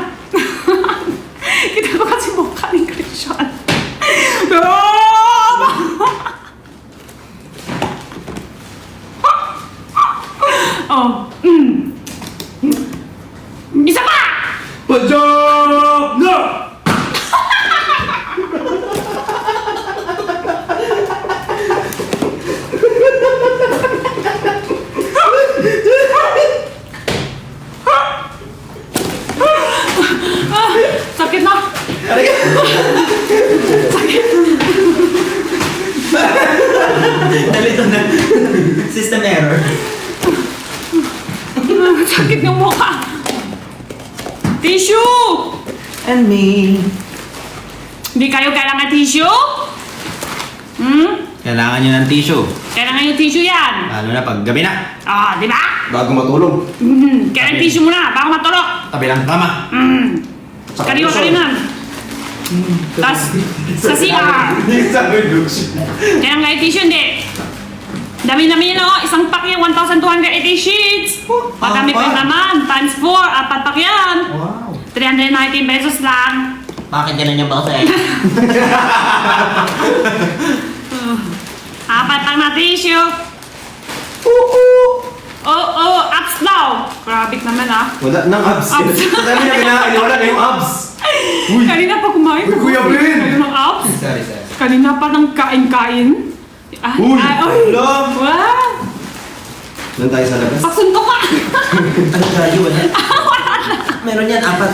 Kita ko kasi mukha ni Christian. Oh. Isa pa! Jamba! Sakit na. Nalito na. System error. Sakit yung mukha. Tissue! And me. Hindi kayo kailangan tissue? Hmm? Kailangan nyo ng tissue. Kailangan yung tissue yan. Lalo na pag gabi na. Ah, di ba? Bago matulog. Kailangan tissue muna bago matulog. Tabi ng kama. Kariwa-karinan. Tapos, sa CR. Kailangan yung tissue, hindi. Dami-dami yun ako. Isang pack yan, 1,280 sheets. Pagdami pa yun naman. Times 4, apat pack yan. Wow. 319 pesos lang. Bakit ganun yung boss eh? Apat pack na tissue. Oh, abs daw. Grabe naman ah. Wala nang abs. Abs. Dami na kinakain, wala na yung abs. Kanina pa kumain. Uy, Kuya Ben! Kanina ng abs. Sorry. Kanina pa ng kain-kain. Ay, Uy! ay, Love! wow! Doon tayo sa labas. Pasuntok ka! Anong radyo wala? Meron yan, 4.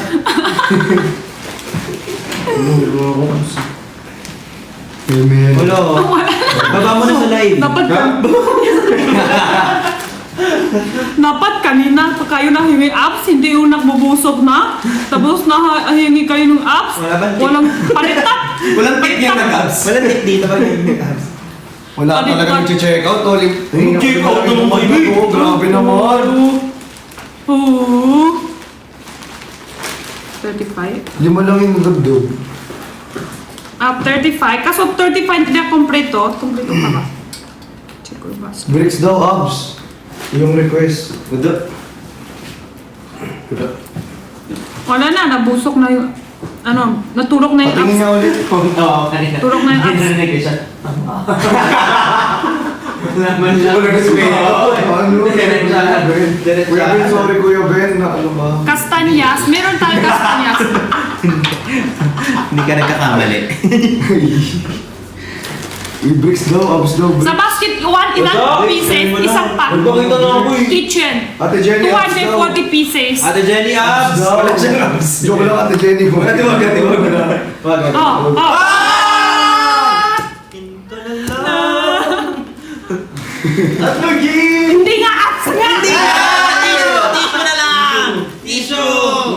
Amen. Ulo. Baba mo na sa live. Dapat Dapat kanina pa kayo nahingi abs, hindi yung nagbubusog na. Tapos nahingi kayo ng abs. Wala bang tip? Walang palitat. Walang tip yan nag-abs. Walang tip dito pag nag-abs. Wala Balik talaga ka. nag-check out. Toli. Check out naman kayo. Oh, grabe naman. Oo. 35. Lima lang yung nagdog. 35. Kaso 35 hindi na kompleto. Kompleto pa ba? Check ko ba? Bricks daw, abs. Yung request. Udo. Wala na, nabusok na yung natulog na yung Patingin abs. nga ulit. Oo, kanina. Tulog na yung abs. Narinig ko siya. Naman siya. Wala kasi ano? Diretso. Kuya Ben, sorry Kuya Ben. Na ano ba? Kastanyas. Meron tayong kastanyas. Hindi ka nagkakamali. Yung bricks daw, abs daw. Sa basket, ilang pieces, isang pack. Bakita na ako eh. Kitchen. Ate Jenny, abs daw. 240 pieces. Ate Jenny, abs! Wala siyang abs. Joke lang Ate Jenny. Wag na. Wag. Oh, oh. At lagi! Hindi nga abs nga! Tissue na lang! Tissue!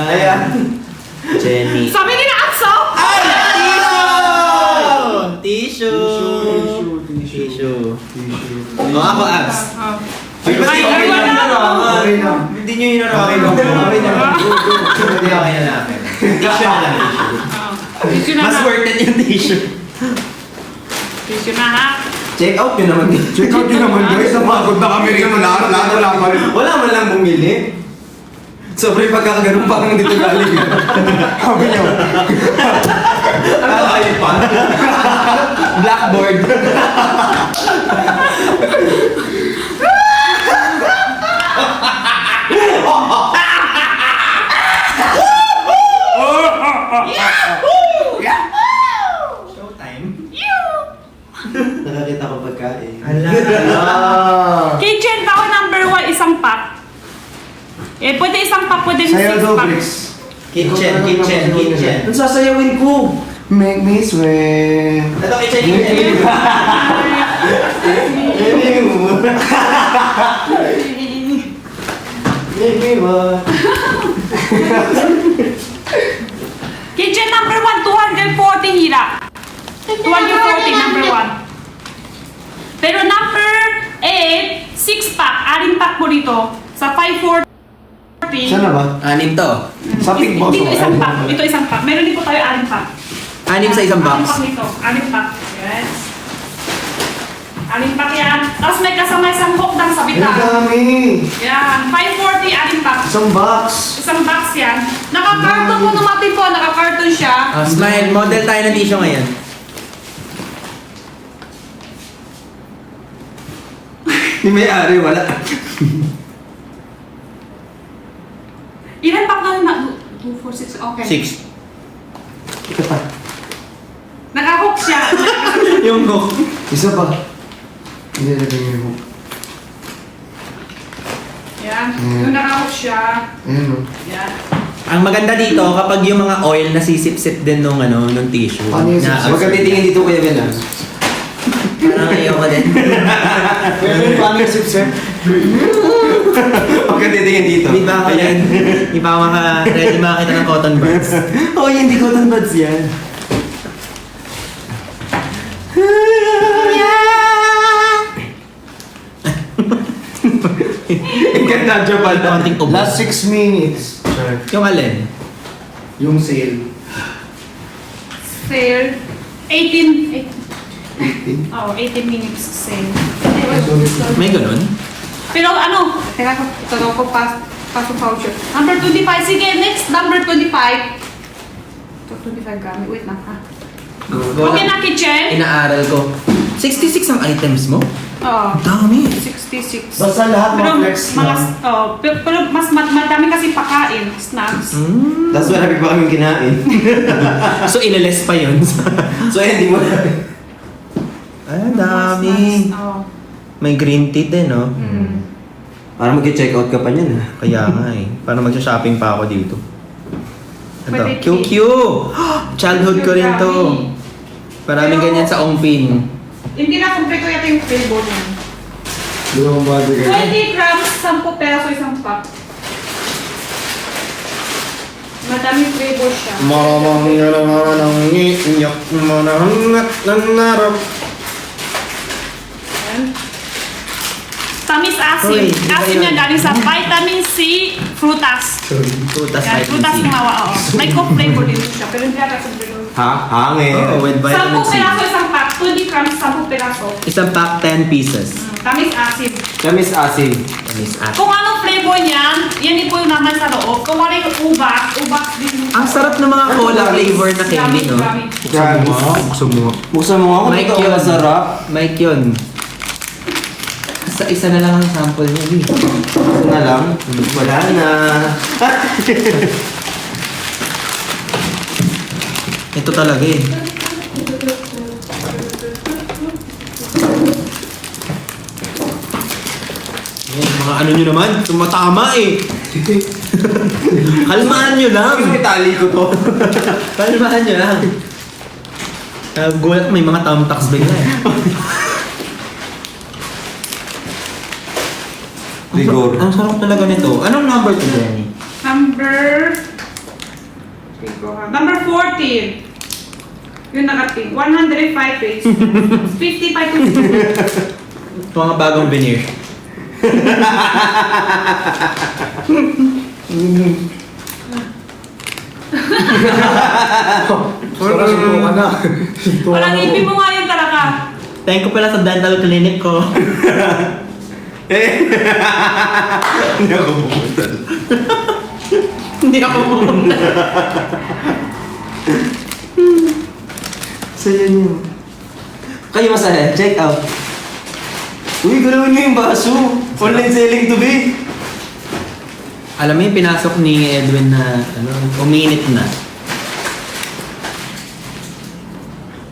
Ayan. Jenny. Sabi nila abs oh! Tissue! Ako abs. Ay, wala. Okay na. Hindi nyo hinarakin. Okay na. Hindi ako yan natin. Tissue na lang. Tissue na Mas na. worth it yung tissue. Tissue na ha. Check out yun naman. Check out yun naman guys. Napagod na kami rin. Lahat wala pa rin. Wala man lang bumili. Sobrang pagkakaganon parang dito galing. Sabi niyo. Ano kayo pa? Blackboard. Showtime. Nakakita ko pagkain. Kitchen tao number 1, isang pack. Pwede isang pack, pwede rin Sayaw 6 daw pack. bricks. Kitchen. Ang sasayawin ko. Make me sweat. Ito, kitchen. Kitchen number 1, 240 hira. 240 number 1. Pero number 8, 6 pack. 6 pack po dito. Sa 540. Saan na ba? Anim to. Sa pink box. Dito isang pack. Dito isang pack. Meron din po tayo 6 pack. Anim sa isang 6 box. pack nito. 6 pack. Yes. 6 pack yan. Tapos may kasama isang hook ng Ang sabitan. dami. Yan. 540, 6 pack. Isang box. Isang box yan. Naka-carton po natin po. Naka-carton siya. Smile, model tayo ng tissue ngayon. Yung may-ari, wala. Ilan pack na 2, 4, 6. Okay. 6. Ito pa. Naka-hook siya. Yung hook. Isa pa. Hindi na yung hook. Yan. Yung naka-hook siya. Ayan o. Yan. Ang maganda dito, kapag yung mga oil nasisip-sip din nung nung tissue. Ano yung na, sip-sip? Huwag ka titingin dito kuya Ben ah. Parang ayoko din. Pwede paano yung sip-sip? Huwag ka titingin dito. Hindi ba ako yan? Hindi ba ako ready makakita ng cotton buds? Oh, hindi cotton buds yan. Ganda Japan. Konting ubos. Last 6 minutes. Sure. Yung alin? Yung sale. Sale. 18. 18. Oh, 18 minutes sale. May ganun? Pero ano, teka ko, tagaw ko paso voucher. Number 25, sige, next number 25. Ito, 25 gamit, wait lang ha. Okay na, kitchen? Inaaral ko. 66 ang items mo? Oo. Dami. 66. Basta lahat mga Pero flex mga, lang. pero mas madami kasi pakain, snacks. Tapos marami pa kaming kinain. So, inalis pa yun. So, hindi mo Ay, dami. Oo. May green tea din, no? Para mag-check out ka pa niyan ha. Kaya nga eh. Para mag-shopping pa ako dito. Ito. Pwede QQ! Childhood ko rin to. Maraming ganyan sa Ongpin. Hindi na kumpleto yata yung flavor niya. Dalawang body ka. 20 grams, 10 peso isang pack. Madaming flavor siya. Maramang ng iiyak manahangat ng narap. Ayan. Tamis asim. Uy, di ba Asim yun? yan galing sa vitamin C, frutas. Frutas Yan, frutas vitamin C. kumawa, oo. May co-flavor din siya, pero hindi ata sa flavor. Ha? Hangin. Oo, with 10 vitamin C. peraso isang pack, 20 grams, 10 peraso. Isang pack, 10 pieces. Tamis asim. Tamis asim. Tamis at. Kung anong flavor niyan, yan po yung naman sa loob. Kung ano yung ubas din. Ang sarap ng mga cola flavor na candy, no? Yummy. Buksan mo. Buksan mo ako. Mike Ito yun. ang sarap. Mike yun. Isa na lang ang sample niya, eh. Ito na lang. Wala na. Ito talaga eh. Yan, mga ano nyo naman, tumatama eh. Kalmahan nyo lang. May tali ko to. Kalmahan nyo lang. Gulat may mga thumbtacks bigla eh. Rigor. Ang sarap talaga nito. Anong number to, Jenny? Number 14. Yung nakating. 105 page. 55 page. Mga bagong veneer. Sarap subukan na. Walang ipin mo nga yung talaga. Thank you pala sa dental clinic ko. Hindi ako pumunta. Hindi ako pumunta. Sa'yo yun. Kayo masaya. Check out. Uy, galawin mo yung baso. Online selling to be. Alam mo yung pinasok ni Edwin na uminit na.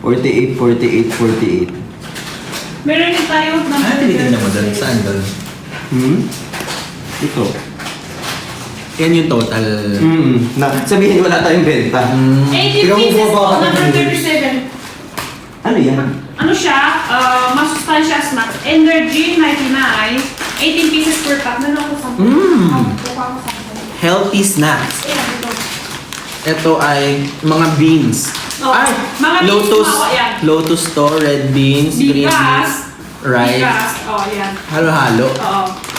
48, 48, 48. Meron din tayo ng... Tinitignan mo doon. Saan doon? Ito. Yan yung total. Sabihin wala tayong benta. 18 Tingnan mo pieces baba po, ka number din. 37. Ano yan? Ano siya? Masustansya snacks. Energy 99. 18 pieces per pack. Meron ako sa... Kuha ko sa... Healthy snacks. Ayan, ito. Ito ay mga beans. Oh, Ay! mga beans, Lotus. mga- yan. Lotus to, red beans, green beans, Bigas. rice. Bigas. Oh, yan. Halo-halo.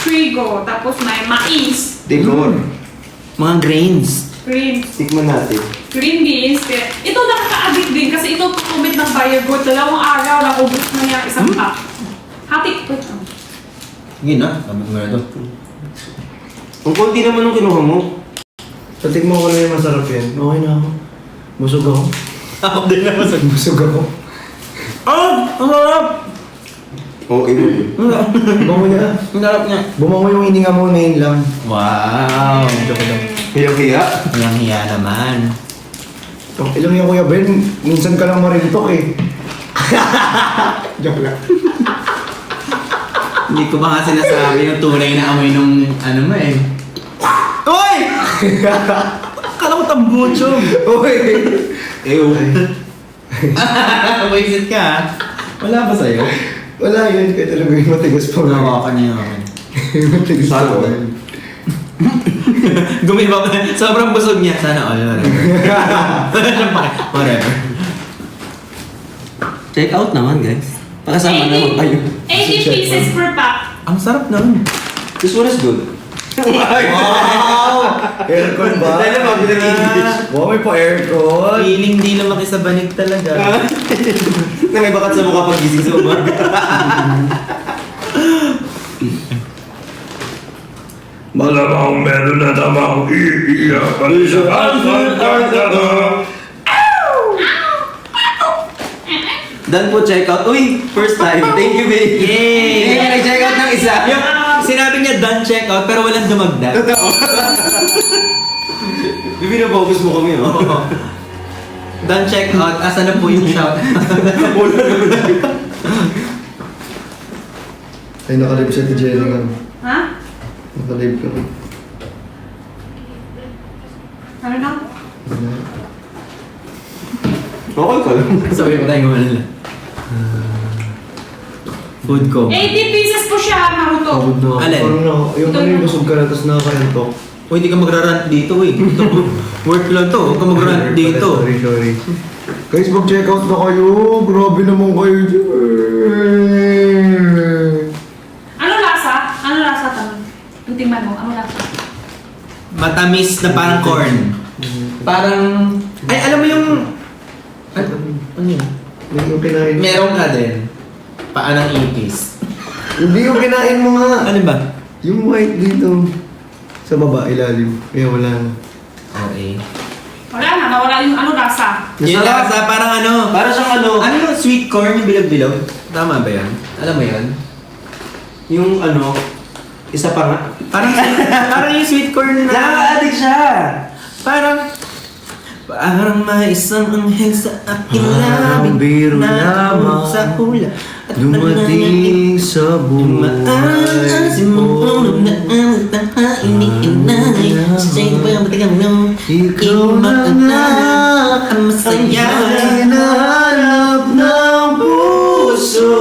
Trigo. Tapos may mais. Decor. Mga grains. Tikman natin. Green beans. Ito nakaka-addict din kasi ito tutumit ng buyer good. 2 araw na ubus na niya isang pack. Hati. Sige na. Tama nga ito. Ang konti naman nung kinuha mo. Patikmo ko na yung masarap yan. Okay na ako. Busog ako. Ako din naman sa... Busog ako. Ah! Ang sarap! Okay mo. Bumango niya. Ang sarap niya. Bumango yung hininga mo ngayon lang. Wow! Joke lang. Hiya-hiya. Walang hiya naman. Ilang yung Kuya Ben, minsan ka lang marintok eh. Joke lang. Hindi ko ba nga sinasabi yung tunay na amoy nung ano mo eh. Uy! Kala ko tambucho. Uy! Ew. Waisit ka ha? Wala ba sa'yo? Wala yun, kaya talaga yung matigas pa. Wala ka niya naman. Matigas pa. Salo. Gumiba pa. Sobrang busog niya. Sana all. Whatever. Check out naman guys. Pakasama naman kayo. 18 pieces per pack. Ang sarap naman. This one is good. Wow! Aircon ba? Dahil na mabilang English. Wow, may pa-aircon. Feeling di lumaki sa banig talaga. Na may bakat sa mukha pag gising sa umaga. Malamang meron na namang iiyakan sa Done po, check out. Uy, first time. Thank you, babe. Yay! Hindi ka nag-check out ng isa. Yung, sinabi niya done check out pero walang dumagdag. Bibi na focus mo kami, oh. Done check out, asa na po yung shout? Wala naman. Ay, nakalib siya ni Jenny nga. Ha? Nakalib ka. Ano na? Okay ka lang. Sabi mo tayo gumanon lang. Food ko. 80 pieces po siya, Naruto. Pagod na ako. Alin? Parang na, yung ano yung busog ka na, tapos nakakayantok. O hindi ka magra-rant dito eh. Work lang to, huwag ka mag-rant dito. Sorry. Guys, mag-check out na kayo. Grabe naman kayo dyan. Ano lasa? Ano lasa tanong? Yung tingnan mo, ano lasa? Matamis na parang corn. Parang... Ay, alam mo yung... Ano yun? Hindi yung kinain mo. Meron ka din. Paanang ipis. Hindi yung kinain mo nga. Ano ba? Yung white dito. Sa baba, ilalim. Kaya wala na. Okay. Wala na, nawala yung ano lasa. Yung lasa parang ano... Para siyang ano, Ano yung sweet corn yung bilog-bilog? Tama ba yan? Alam mo yan? yung ano, isa pa nga. Parang, parang yung sweet corn na... Nakaka-addict siya. Parang may isang anghel sa aking Parang labi biro na lamang sa hula at dumating sa buhay ko. Ikaw na nga ang masaya. ang hinahanap ng puso,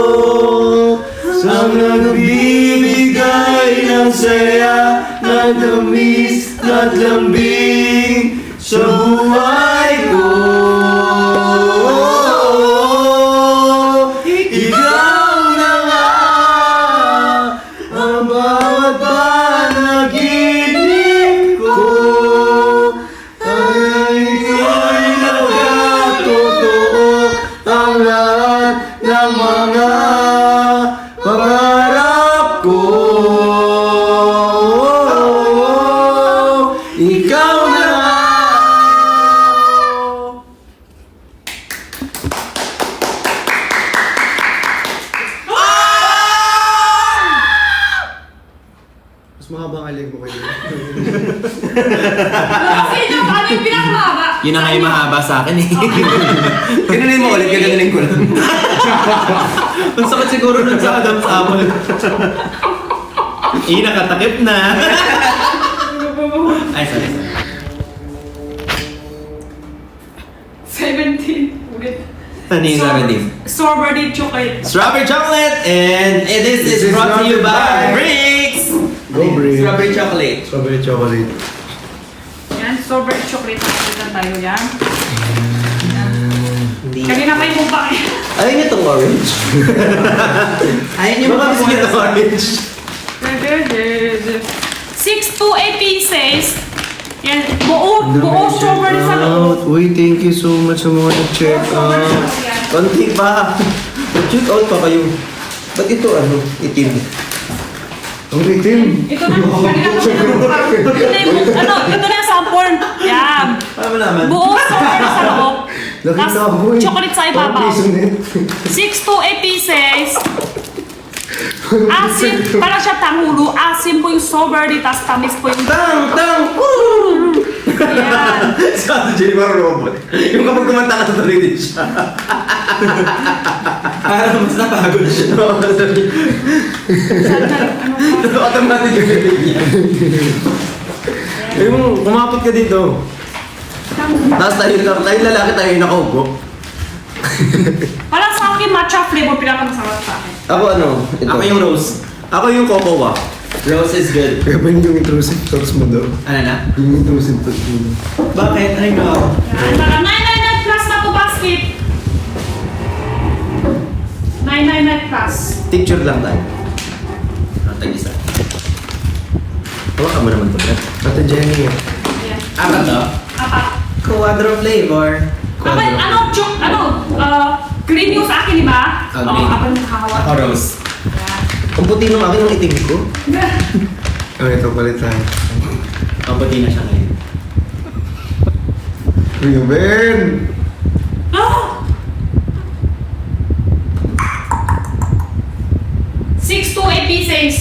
ang nagbibigay ng saya, na tamis at lambing sa buhay ko. Ikaw na nga ang bawat panaginip ko, ay ikaw nagkatotoo ang lahat ng mga pangarap ko. Ikaw na nga. Mas mahaba ang leg mo kayo. Kasi yung ano yung pinakamahaba. Yun ang ngayon mahaba sa akin eh. Ganun mo ulit, ganun ko lang. Ang sakit siguro nun sa Adam's apple. Nakatakip na. Ay, sorry. 17. Ulit. Ano yung 17? Strawberry chocolate. Strawberry chocolate! And this is brought to you by Bricks! Go, Bricks. Strawberry chocolate. Strawberry chocolate. Yan, strawberry chocolate. Nakalitan tayo yan. Hindi. Kanina kayo mong pa. Ayun niyo itong orange. Ayun yung mga biscuit na orange. 6 to 8 pieces. Yan, buo strawberry sa loob. Uy, thank you so much sa mga nag-check Strawberry sa out. loob yan. Konti pa. Check out pa kayo. Ba't ito ano, itim? Ang itim. Ito na, kanina ko ano, ito na yung sample. Yan. Paano naman? Buo strawberry sa loob. Nakita Tapos ko eh. chocolate sa Parang ibabaw. piso net. 6 to 8 pieces. Asim, parang siya tangulo. Asim po yung strawberry, tapos tamis po yung... Tang! Yan. Sa Jenny parang robot. Yung kapag kumanta ka, tutuloy din siya. Parang mas napagod siya. Automatic yung galing niya. Yung kumapit ka dito. Tapos tayo lalaki tayo yung nakaupo. Parang sa akin, matcha flavor pinakamasarap sa akin. Ako ano? Ito. Ako yung rose. Ako yung cocoa. Rose is good. Kaya ba yung intrusive thoughts mo daw? Ano na? Yung intrusive thoughts mo. Bakit? Ano yung Yan, parang 999 plus na to basket. 999 plus. Picture lang tayo. Tag-isa. Hawakan mo naman to, Brad. Ate Jenny. Ayan. Apat to? Apat. Quadro flavor. Apat, green yung sa akin, di ba? Ah, green. Apat yung nakahawak. Ako rose. Ayan. Ang puti nung akin, ang itim ko. Oh, ito palit tayo. Mabuti na siya ngayon. Kuya Ben! Ah! 6 to 8 pieces.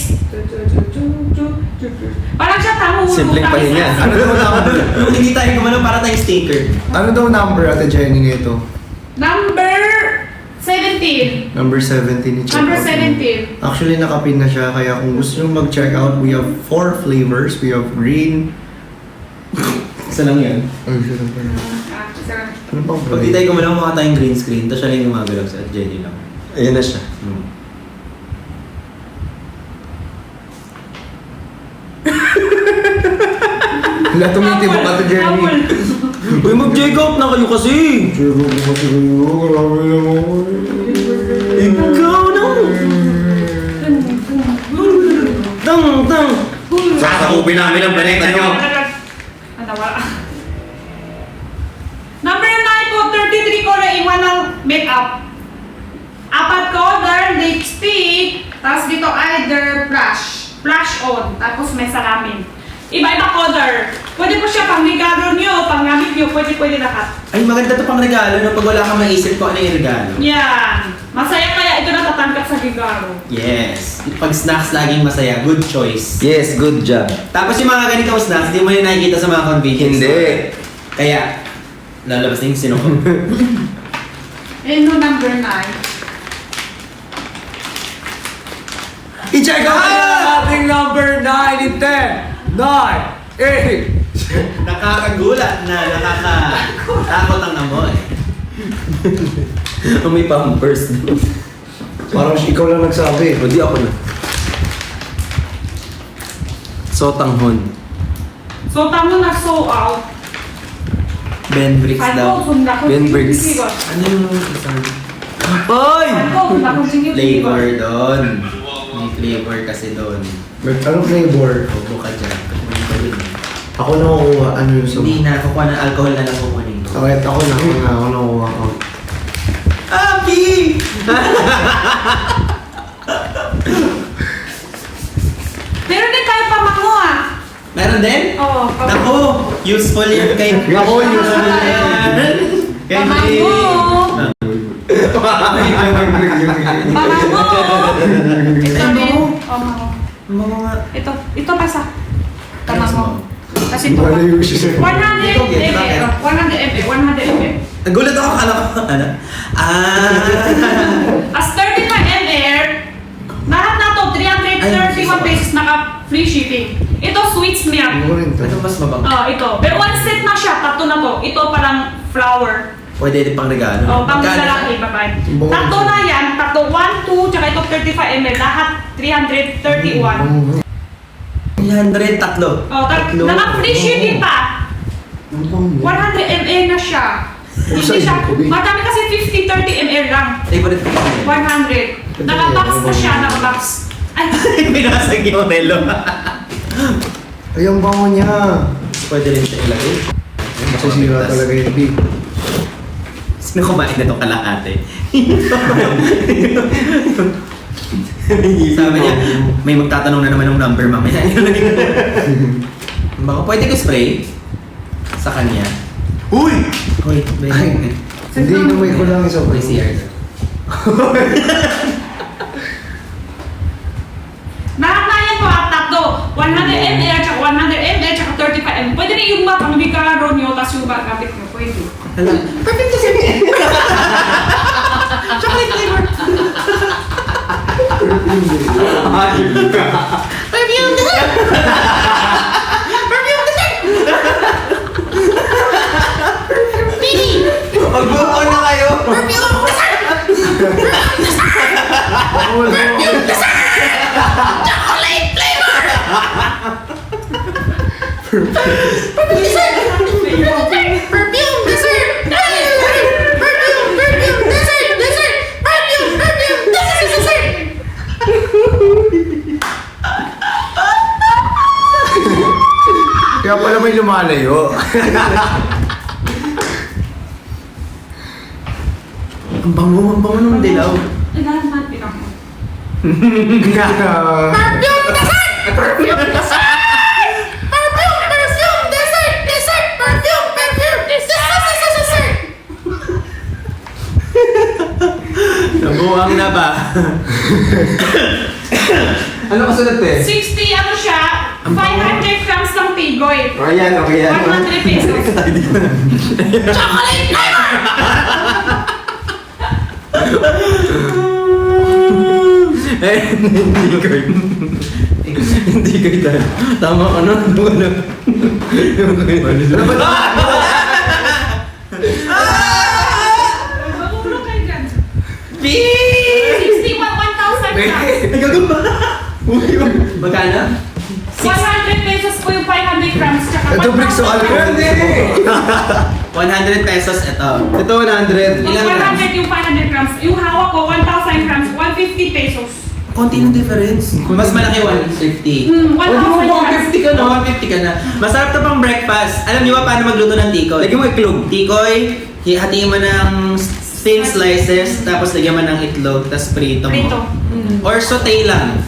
Parang siya tamo. Simpleng pahinga. Ano daw number? Yung hindi tayo gumano para tayong sticker. Ano daw number, Ate Jenny, nito? Number 17. Number 17 i-check Number out. 17. Actually, nakapin na siya. Kaya kung gusto nyo mag-check out, we have 4 flavors. We have green. Isa lang yan. Ay, siya lang pala. Ano bang Pag di tayo gumano mukha tayong green screen, tapos siya lang yung gumagalaw sa Jenny lang. Ayan na siya. Wala tumitib ka, Ate Jenny. Uy, mag-check out na kayo kasi! Check out mo kasi kayo. Marami naman ako. Ikaw na! Tang! Sasakupin namin ang balita nyo. Ano, wala. Number 9 po, 33 ko na iwan ng makeup. 4 color, lipstick, tapos dito either flash on, tapos may salamin. Iba-iba color. Pwede po siya pang regalo nyo, pang gamit nyo, pwede lahat. Ay, maganda to pang regalo no, pag wala kang maisip ko ano yung regalo. Yan. Masaya kaya ito natatangkap sa regalo. Yes. Pag snacks, laging masaya. Good choice. Yes, good job. Tapos yung mga ganitong snacks, hindi mo yung nakikita sa mga convenience Hindi. store. Kaya, lalabas na yung sinukot. And no, number 9. I-check out ang ating number 9 and 10, 9, 8. Nakakagulat na nakakatakot ang amoy. May pampers doon. Parang ikaw lang nagsabi. O di ako na. Sotanghon. So, tamo na so out. Ben Bricks daw. Ben Briggs. Ano yung isang Ay! flavor doon? May flavor kasi doon. Anong flavor? Huwag ka dyan. Kukunin ko yun. Ako nakukuha. Ano yung sa... Hindi na, kukuha ng alcohol na lang kukunin ko. Okay, ako nakukuha ako. Abi! Meron din tayo pamango ah. Meron din? Oo, Naku! Useful yun kay... Naku, useful yan! Kay pamango. Pamango. Ito din. Mga nga. Ito basta. Pamango. Kasi ito. Wala yung siya. 100 ml. 100 ml. Nagulat ako, akala ko, ano? As 35 ml, lahat na to, 331 pesos naka free shipping. Ito, sweet milk. Ano rin to? Ano mas mabango? Ito. Pero one set na siya, tatlo na to. Ito parang flower. Pwede din pang regalo. Pang Magkano lalaki, siya? bye-bye. Bonus. Tatlo na yan, tatlo, 1, 2, tsaka ito 35 ml, lahat 331. 300, tatlo. Tatlo. Naka free shipping pa. 100 ml na siya. Hindi siya, madami kasi 50, 30 ml lang. Favorite ko. 100. Naka-box na siya, naka-box. Ay, Binasag yung relo. Ay, ang bango niya. Pwede rin siya ilagay. Masisira talaga yung big. Sino kumain na itong kalahati? Sabi niya, may magtatanong na naman ng number mamaya. Baka pwede ko spray sa kanya. Uy! Hoy, Ay, hindi naman ko lang isa. May CR. lahat na yan po, tatlo. 100 ml, tsaka 100 ml, tsaka 35 ml. Pwede rin yung pang bigaro nyo, tapos yung gamit nyo. Pwede. Hala. Perfect to sa'yo. Chocolate flavor. Perfume dessert! Perfume dessert! Pili! Mag-move on na kayo. Perfume dessert! Perfume dessert! Chocolate flavor! Perfume dessert! Perfume dessert! Perfume dessert! Perfume dessert! lumalayo. Ang bango ng dilaw. Ilan man ikaw. Nabuang na ba? Ano kasunod eh? 60 ano siya, 500 grams ng tigoy. Ayan, okay yan. 100 pesos. Chocolate flavor! Eh, hindi ko Hindi ko tayo. Tama ka na. Ano ka na? Magulo kayo dyan. Beep! 60, 1,000 grams. Ay, gagamba. Magkano? 100 pesos po yung 500 grams. Tsaka Ito, bricks, so 1,000 Hindi. 100 pesos ito. Ito, 100. Yung 100 yung 500 grams. Yung hawak ko, 1,000 grams, 150 pesos. Konti ng difference. Mas malaki 150. 1,000 grams. 150 ka na. 150 ka na. Masarap to pang breakfast. Alam niyo ba paano magluto ng tikoy? Lagyan mo iklog. Tikoy, hatiin mo ng thin slices, tapos lagyan mo ng itlog, tapos prito mo. Prito. Or saute lang.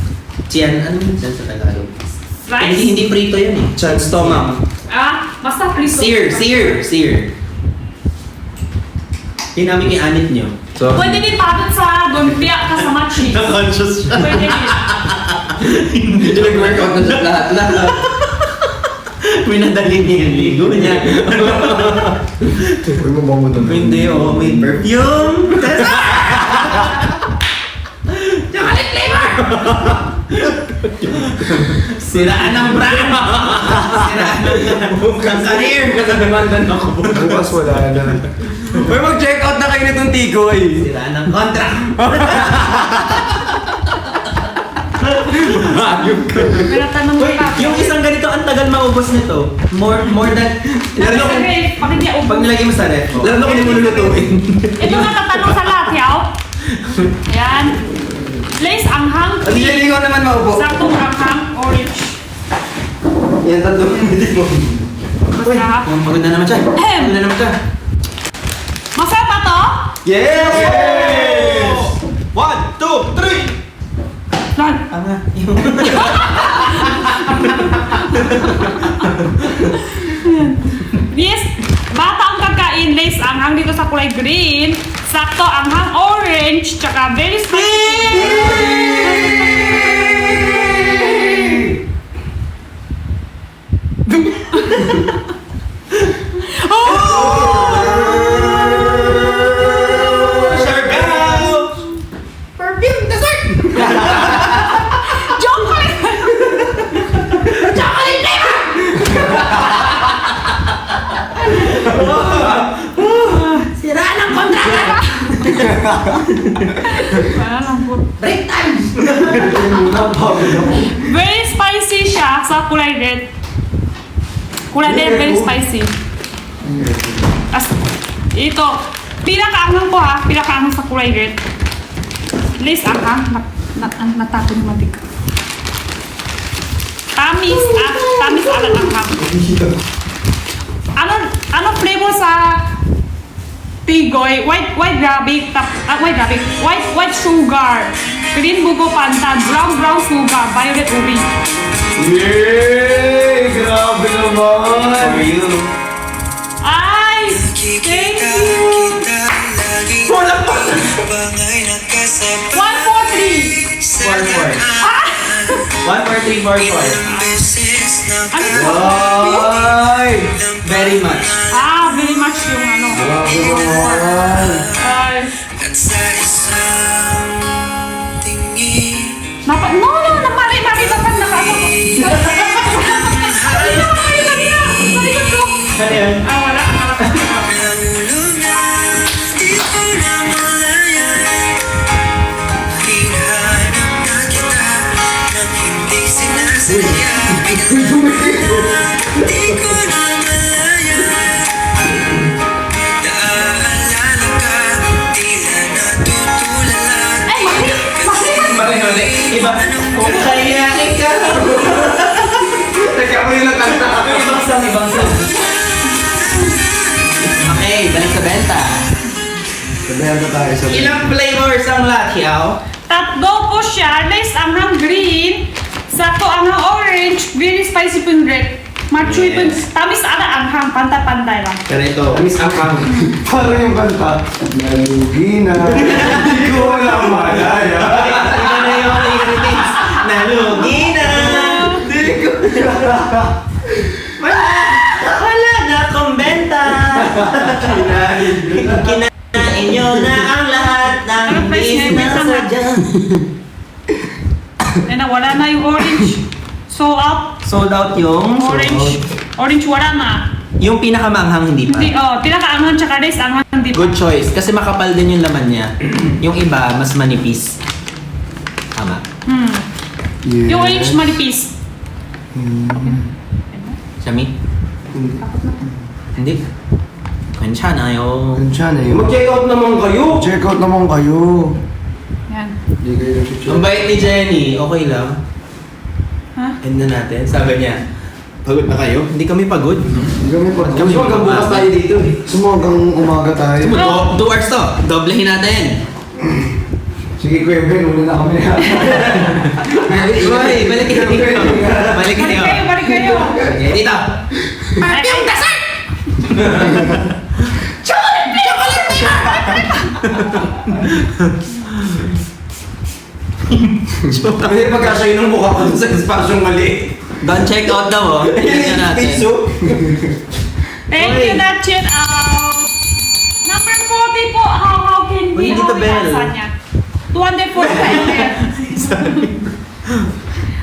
Chiyan, ano yun dyan sa Tagalog? Rice? Hindi prito yan eh. Chan stomach. Basta prito. Sear. Pinamig yung anit nyo. So, Pwede din patot sa lumpia kasama cheese. Na-conscious siya. Pwede din. hindi nag-workout na siya lahat. Minadali niya yung ligo niya. Uy, mabango naman. Hindi, may perfume. Chocolate flavor! Siraan ng brand! Siraan ng career! Kasanamandan ako. Bukas wala na. Uy, mag-check out na kayo nitong tikoy. Siraan ng contract! May natanong Uy, pa. yung isang ganito, ang tagal maubos nito. More than... Lalo ko. Pag hindi Pag ubos. nilagay mo sa ref mo. Lalo ko hindi mo lulutuin. Ito na tatanong sa lahat, yaw. Yan. Lace anghang. At hindi ko naman maupo. Saktong anghang. Orange. Yan, tatlong hindi mo. Masarap. Maganda naman siya. Maganda naman siya. Masarap pa to? Yes! 1, 2, 3! Lan. Tama. Yes. Bata ang kakain. Lace anghang dito sa kulay green. Sakto anghang orange. Tsaka very spicy. Siargao! Perfume dessert! Chocolate! Chocolate flavor! Siraan ng kontrata! Break time! Very spicy siya sa kulay red. Kulay red, very spicy. As, ito, pinakaanghang ko ha. Pinakaanghang sa kulay red. Lace anghang. Natapon yung matik. Tamis alat anghang. Ano flavor sa tigoy? White rabbit, white sugar, green bugo panta, brown sugar, violet ubi. Yay! Grabe naman! For you. Ay! Thank you! 143! 14344. Ano po? Ay! Very much. Very much yung ano. Grabe naman! Ay. Mali dapat nakaano. Ano yun? Wala. Di ko na malaya Naaalala ka Tila natutulala Meron na tayo sa Ilang flavors ang latyaw? Tatlo po siya. Next, anghang green. Sakto anghang orange. Very spicy po yung red. Machuy po yung tamis ana anghang. Pantay-pantay lang. Pero ito, miss ang Parang yung kanta. Nalugi na. Hindi ko na malaya. Iba na yung ingredients. Nalugi na. Wala na akong benta. Kinain nyo na ang lahat ng Ano, fresh bis na, na may sadya. Eh, nawala na yung orange. So out. Sold out yung Orange. Orange wala na. yung pinakamanghang hindi pa. Hindi, pinaka-anghang tsaka rice, anghang hindi pa. Good choice. Kasi makapal din yung laman niya. Yung iba, mas manipis. Tama. Yes. Yung orange manipis. Sami? Hindi. Kwencha na yun. Yan siya na yun. Mag-check out naman kayo. Check out naman kayo. Yan. Hindi kayo nag-check. Ang bait ni Jenny, okay lang. Ha? End na natin. Sabi niya, pagod na kayo? Hindi kami pagod. Hindi kami pa. Kami hanggang bukas tayo dito eh. Sumagang umaga tayo. 2 hours to. Doblehin natin. Sige Kuya Ben, uli na kami. Uy, balik kayo dito. Balik kayo. Balik kayo. Okay, dito. Yung dessert! Kasi pagkasya ng mukha ko dun sa espasyong mali. Don't check out daw, oh. Tingnan natin. Thank you, that's it. Number 40 po, how can Uy, we, Tito Bel. 240.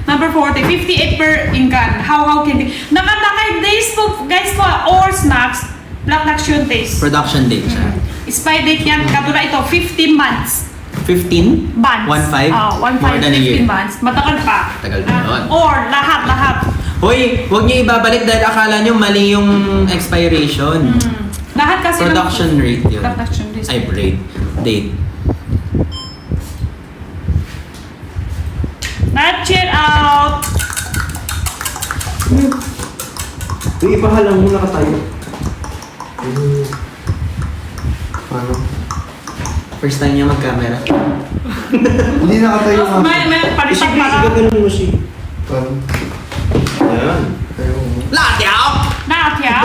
Number 40, 58 per ingan. How can we? Nakataka days po, guys po, or snacks, black action taste. Production date siya. Spy date niyan, katula ito, 15 months. 15? Months. 1.5? 1.5, More than a year. 15 months. Matagal pa. Tagal pa yun. Or, lahat. Hoy, huwag niyo ibabalik dahil akala niyo mali yung expiration. Lahat kasi ng- Production rate yun. Production rate. Ay, rate. Date. Let's check out. Uy, ipahalang muna ka tayo. Ano? First time niya mag-camera. Hindi nakatayo nga. May palitan pa lang. ganun mo siya. Paano? Ayan. Tayo mo. Latyaw! Nakakyaw?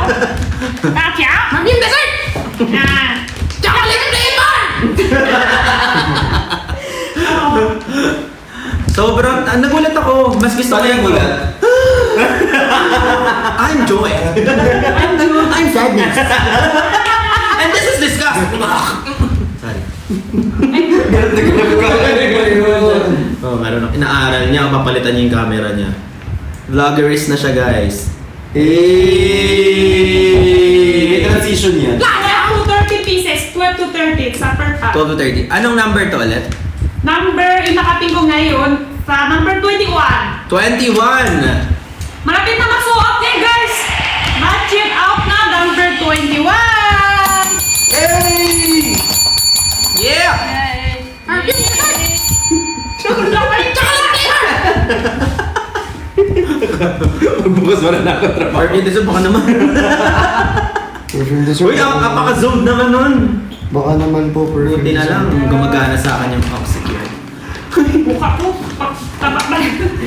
Nakakyaw? Mami, dessert! Ah. Chocolate flavor! Sobrang, nagulat ako. Mas gusto ko yung gulat. I'm joy. I'm sadness. And this is disgust. Sorry. Oh, meron ako. Inaaral niya, papalitan niya yung camera niya. Vloggerist na siya, guys. May transition yan. Nakakyaw to 30 pieces. 12 to 30. Sa per pack. 12 to 30. Anong number to ulit? Number, yung nakapin ko ngayon, sa number 21. 21! Malapit na masuot eh, guys! Let's check out na, number 21! Hey! Yeah! Yay! Chocolate flavor! Magbukas wala na ako trabaho. Parang dito baka naman. Perfume dessert. Uy, apaka-zoned naman nun. Baka naman po perfume Buti na lang, dessert. gumagana sa akin yung oxygen. Mukha ko, tapak na.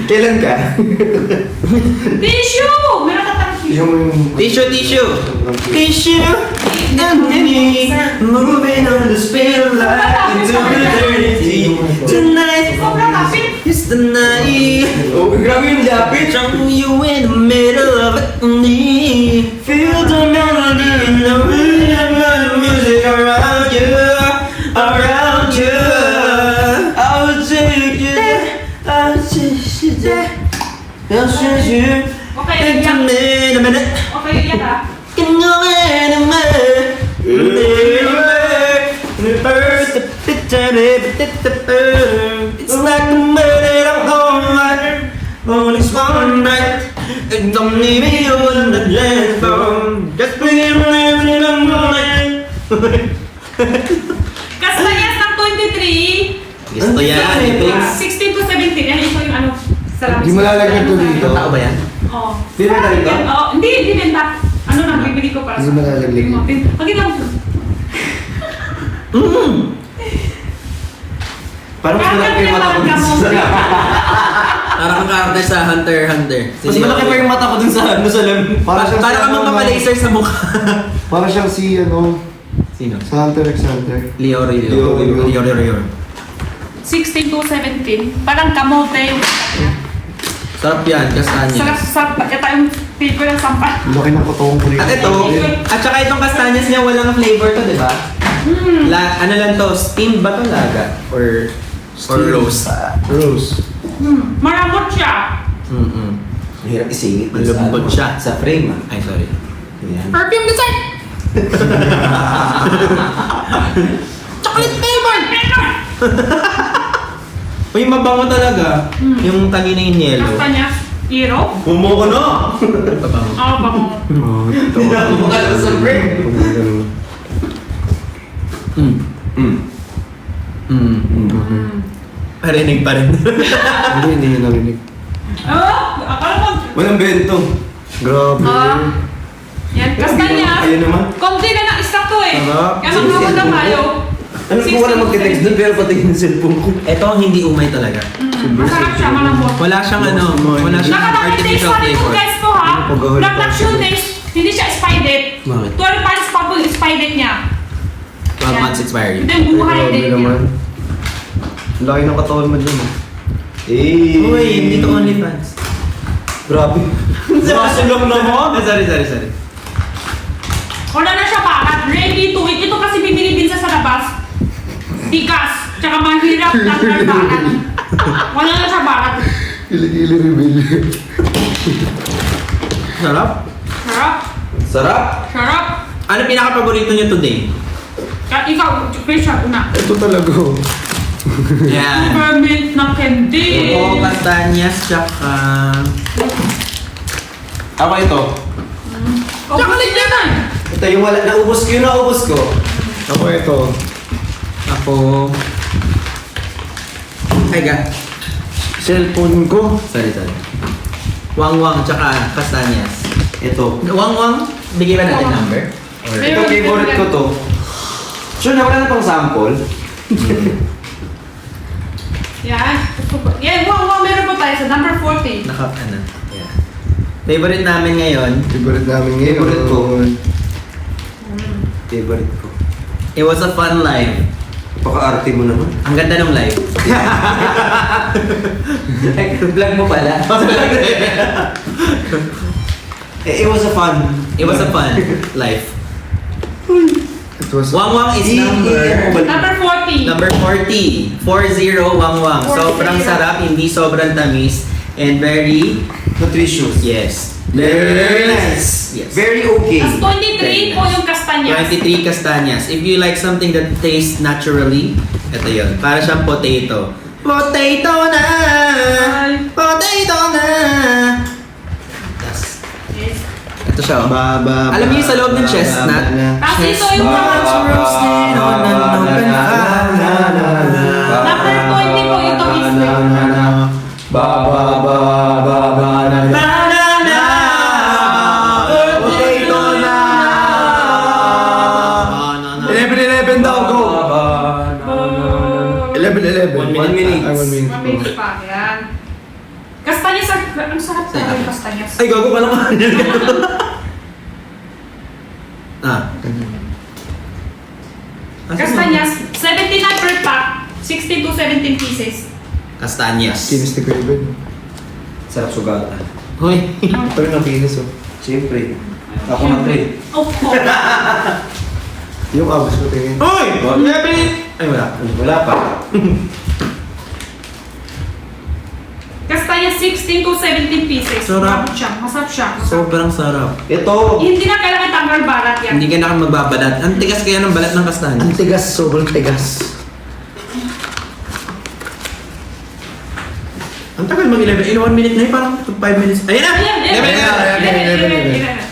Kailan ka? Tissue! Meron ka tayo tissue. Yung Tissue, tissue! Tissue! And me, moving on the speed of light into eternity. Tonight Sobrang lapit. is the night. Oh, grabe yung lapit. From you in the middle of it, me. Feel the melody and the rhythm of the music around you, around you. I will take you there, I will take you there. I'll take you Okay, into iyak. me in a minute. Okay, iyak ah. Can go anywhere, anywhere. It's like the murder of home life. Only one night. And don't leave me on the platform. Just bring it around in the moonlight. Kaslayas ng 23. Gusto yan, thanks. 16 to 17. Yan ito yung ano. Salamat. Di mo lalagyan to dito. Tao ba yan? Oo. Bibenta rin ba? Oo, hindi benta. Ano lang, bibili ko para Hindi sa... malalaglag yun. Pag ito, Parang mas malaki pa yung mata ko dun sa... Parang kang karakter sa Hunter x Hunter. Mas malaki pa yung mata ko dun sa ano sa lam. Para siyang Para si kang ano, magpapalaser sa mukha. Para siyang si ano, Sino? sa Hunter x Hunter. Leo. 16 to 17. Parang kamote yung kanya. Sarap yan, kastanya. Sarap. Ito yung feel ng sampal. Laki ng kotong ko rin. At ito, at saka itong kastanyas niya, walang flavor to, di ba? Ano lang to, steamed ba to laga? Or roast? Rose. Maramot siya. Mahirap isingit dun sa Malambot ano, siya. Sa frame ah. Ay, sorry. Yan. Perfume dessert. Chocolate flavor. Uy, mabango talaga. Yung tangi na yung yellow. Kastanya. Hero. Kumo ko no! Mabango. Ah, bango. Oh, ito. Kumukha na sa frame. Parinig pa rin. Hindi nyo narinig. Akala mo. Walang bento. Grabe. Yan, kastanya. Ayun naman. Konti na ng stock to eh. Sarap. Kaya magkakaroon na tayo. Ano kung wala magte-text doon pero pati yung cellphone ko. Ito hindi umay talaga. Masarap siya, malambot. Wala siyang ano, wala siyang Nakakataste artificial pa rin po flavor. guys po ha. Pag-ahol Black pa Luxury siya. taste. Hindi siya expired. Bakit? 12 months pa po yung expired niya. 12 months expiry. Ito yung buhay Grabe din niya. naman. Laki ng katawan mo dyan. Eh. Uy, hindi to OnlyFans. Grabe. Nakasulong na mo. Sorry. Wala na siya bakat. Ready to eat. Ito kasi bibili din sa labas. Tigas. Tsaka mahirap lang ng bakat. Wala na siya bakat. Ili-ili rebellion. Sarap. Sarap. Sarap. Sarap. Ano pinaka-paborito niyo today? Kaya ikaw, Christian, una. Ito talaga. Yan. Peppermint na candy. Ito, kastanyas, tsaka... Ako ito. Chocolate naman. Ito yung wala. Naubos ko. Ako ito. Ako... Ay, ga. Cellphone ko. Sorry. Wang-wang, tsaka kastanyas. Ito. Wang-wang, bigay ba natin number? Or... Ito favorite ko to. Sure na wala na pang sample. Yan. Yan, wow, meron pa tayo sa number 40. Ano? Yeah. Favorite namin ngayon, Favorite namin ngayon. Favorite ko. Favorite ko. it was a fun live. Paka-arte mo naman. Ang ganda ng live. Ay, vlog mo pala. It was a fun. It was a fun live. It was... Wang-wang is number... Number 40. Number 40. 40 wang-wang. 40. Sobrang sarap, hindi sobrang tamis. And very... Nutritious. Yes. Very nice. Yes. Very okay. Tapos 23 po yung kastanyas. 23 kastanyas. If you like something that tastes naturally, ito yun. Para siyang potato. Potato na! Potato na! Yes. Yes. Ito siya. Oh. Ba. Alam niyo yung sa loob ng chestnut? Tapos ito yung roasted on an open fire. number 20 po ito is Banana! Potato na! 11 daw, go! 11. 1 minute. 1 minute. Mamili pa. Yan. Kastanyas. Ang sarap talaga yung kastanyas. Ay, gago ka lang. Kastanyas, 79 per pack. 16 to 17 pieces. Kastanyas. Kinis ni Kuya Ben. Sarap sugatan. Hoy. Pero nakinis oh. Siyempre. Ako na tre. Opo. Yung abs ko tingin. Hoy! Ay, wala. Wala pa. Kastanyas, 16 to 17 pieces. Sarap. Masarap siya. Sobrang sarap. Ito. Hindi na kailangan tanggal balat yan. Hindi ka na magbabalat. Ang tigas kaya ng balat ng kastanyas. Ang tigas, sobrang tigas. Ang tagal mag-11. 1 minute na yun. Parang 5 minutes. Ayun na! Ayan, ayan, 11 na! ayan, ayan.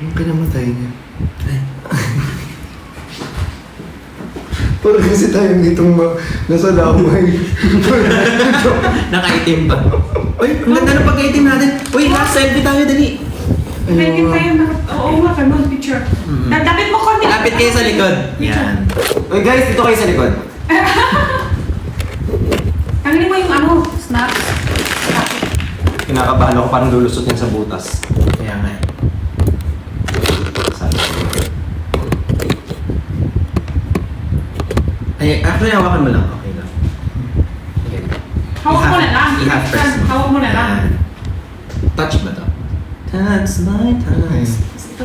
Anong kinamatay niya? Parang kasi tayong ditong nasa damay. Nakaitim pa. Uy, ang ganda ng pagkaitim natin. Uy, last selfie tayo, dali. Pwede tayo oo nga, ganun, picture. Dapit mo konti. Lapit kayo sa likod. Yan. Uy guys, dito kayo sa likod. Tanggalin mo yung ano, snap. Kinakabahan ako, parang lulusot yan sa butas. Kaya nga. Ay, actually, hawakan mo lang. Okay lang. Okay. Hawak mo na lang. I-half press mo. Hawak mo na lang. Yan. Touch ba to? Touch my touch. Ito.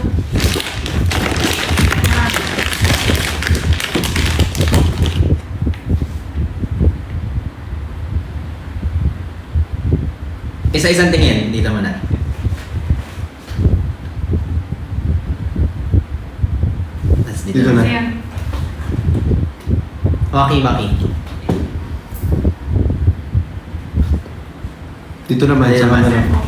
Isa-isang tingin. Dito mo na. Tapos dito, Dito na. Ayan. Waki-waki. Dito naman, Ayan sa naman. camera.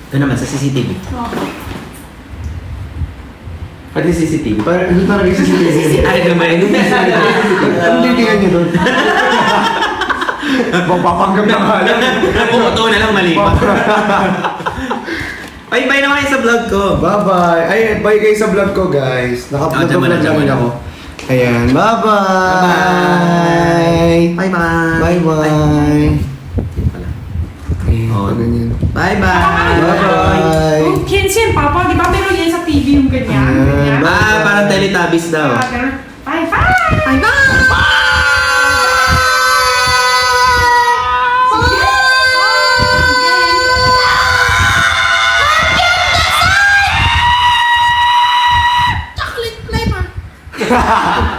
Ito naman, sa CCTV. Pati CCTV. Parang hindi parang isisipin. Ay, naman. Anong titingnan niyo doon? Mapapanggap na nga lang. Puto na lang mali pa. Ay, bye naman kayo sa vlog ko. Bye-bye. Ay, bye kayo sa vlog ko, guys. Diyan mo na, Naka-vlog diyan mo namin na. ako. Ayan, bye-bye. Bye-bye. Bye-bye. Pala. Ayan, Oh. ganyan. Bye-bye. Bye-bye. Oh, Kenshin, Papa, di ba meron yan sa TV yung ganyan? Ayan. Ganyan. Ah, parang Teletubbies daw. Ah, ganun. Bye-bye!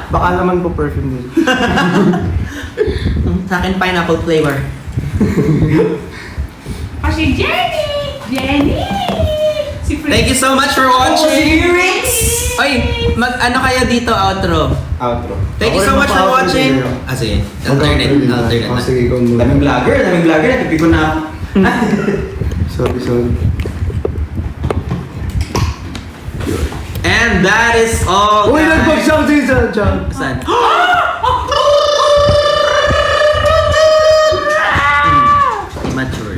Baka naman po perfume din. Sa akin, pineapple flavor. Si Jenny! Jenny! Si Fred. Thank you so much for watching. Oy, ano kaya dito outro? Outro. Thank you so much for watching. Ah, sige. Alternate Oh, na. sige, ikaw muna. Daming vlogger. Napipiko na ako. Sorry. And that is all, Uy, guys. nagpag-shout din sa chat. Saan? Immature.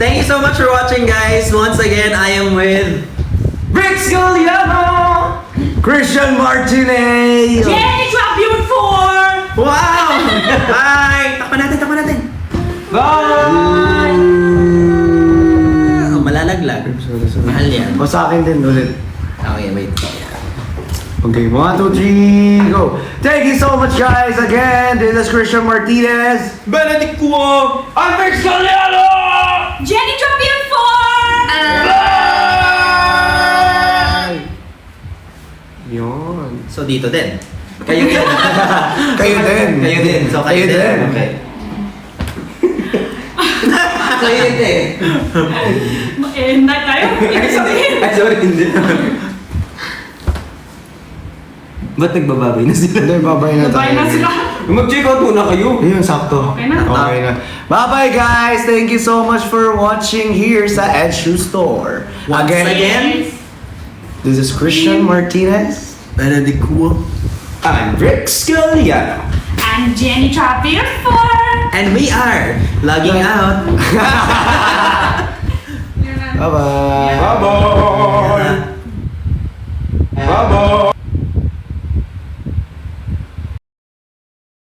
Thank you so much for watching, guys. Once again, I am with Bricks Galliano! Christian Martinez! Jenny, drop your 4! Wow! Bye! Takpan natin. Bye! Oh, malalaglag. Sorry. Mahal yan. O sa akin din ulit. Okay, wait. Okay, 1, 2, 3, go! Thank you so much, guys! Again, this is Christian Martinez. Benedict Kuo! I'm Bricks Galliano! Jenny, drop your 4! Yun. So, dito din. Kayo din. Kayo din. Kayo din. So, kayo din. Okay. Kayo din. Na tayo? Ibig sabihin. Ay, sorry, hindi. Ba't nagbababay na sila? Hindi, babay na tayo. Bye na sila. Mag-check out muna kayo. Ayun, sakto. Okay na. Okay na. Bye-bye, guys! Thank you so much for watching here sa Ed Shoe Store. Once again, This is Christian Martinez. Benedict Kuo. I'm Bricks Galliano. And Jenny, drop your 4! And we are logging out. Yun na. Bye-bye. Bye-bye! Bye-bye!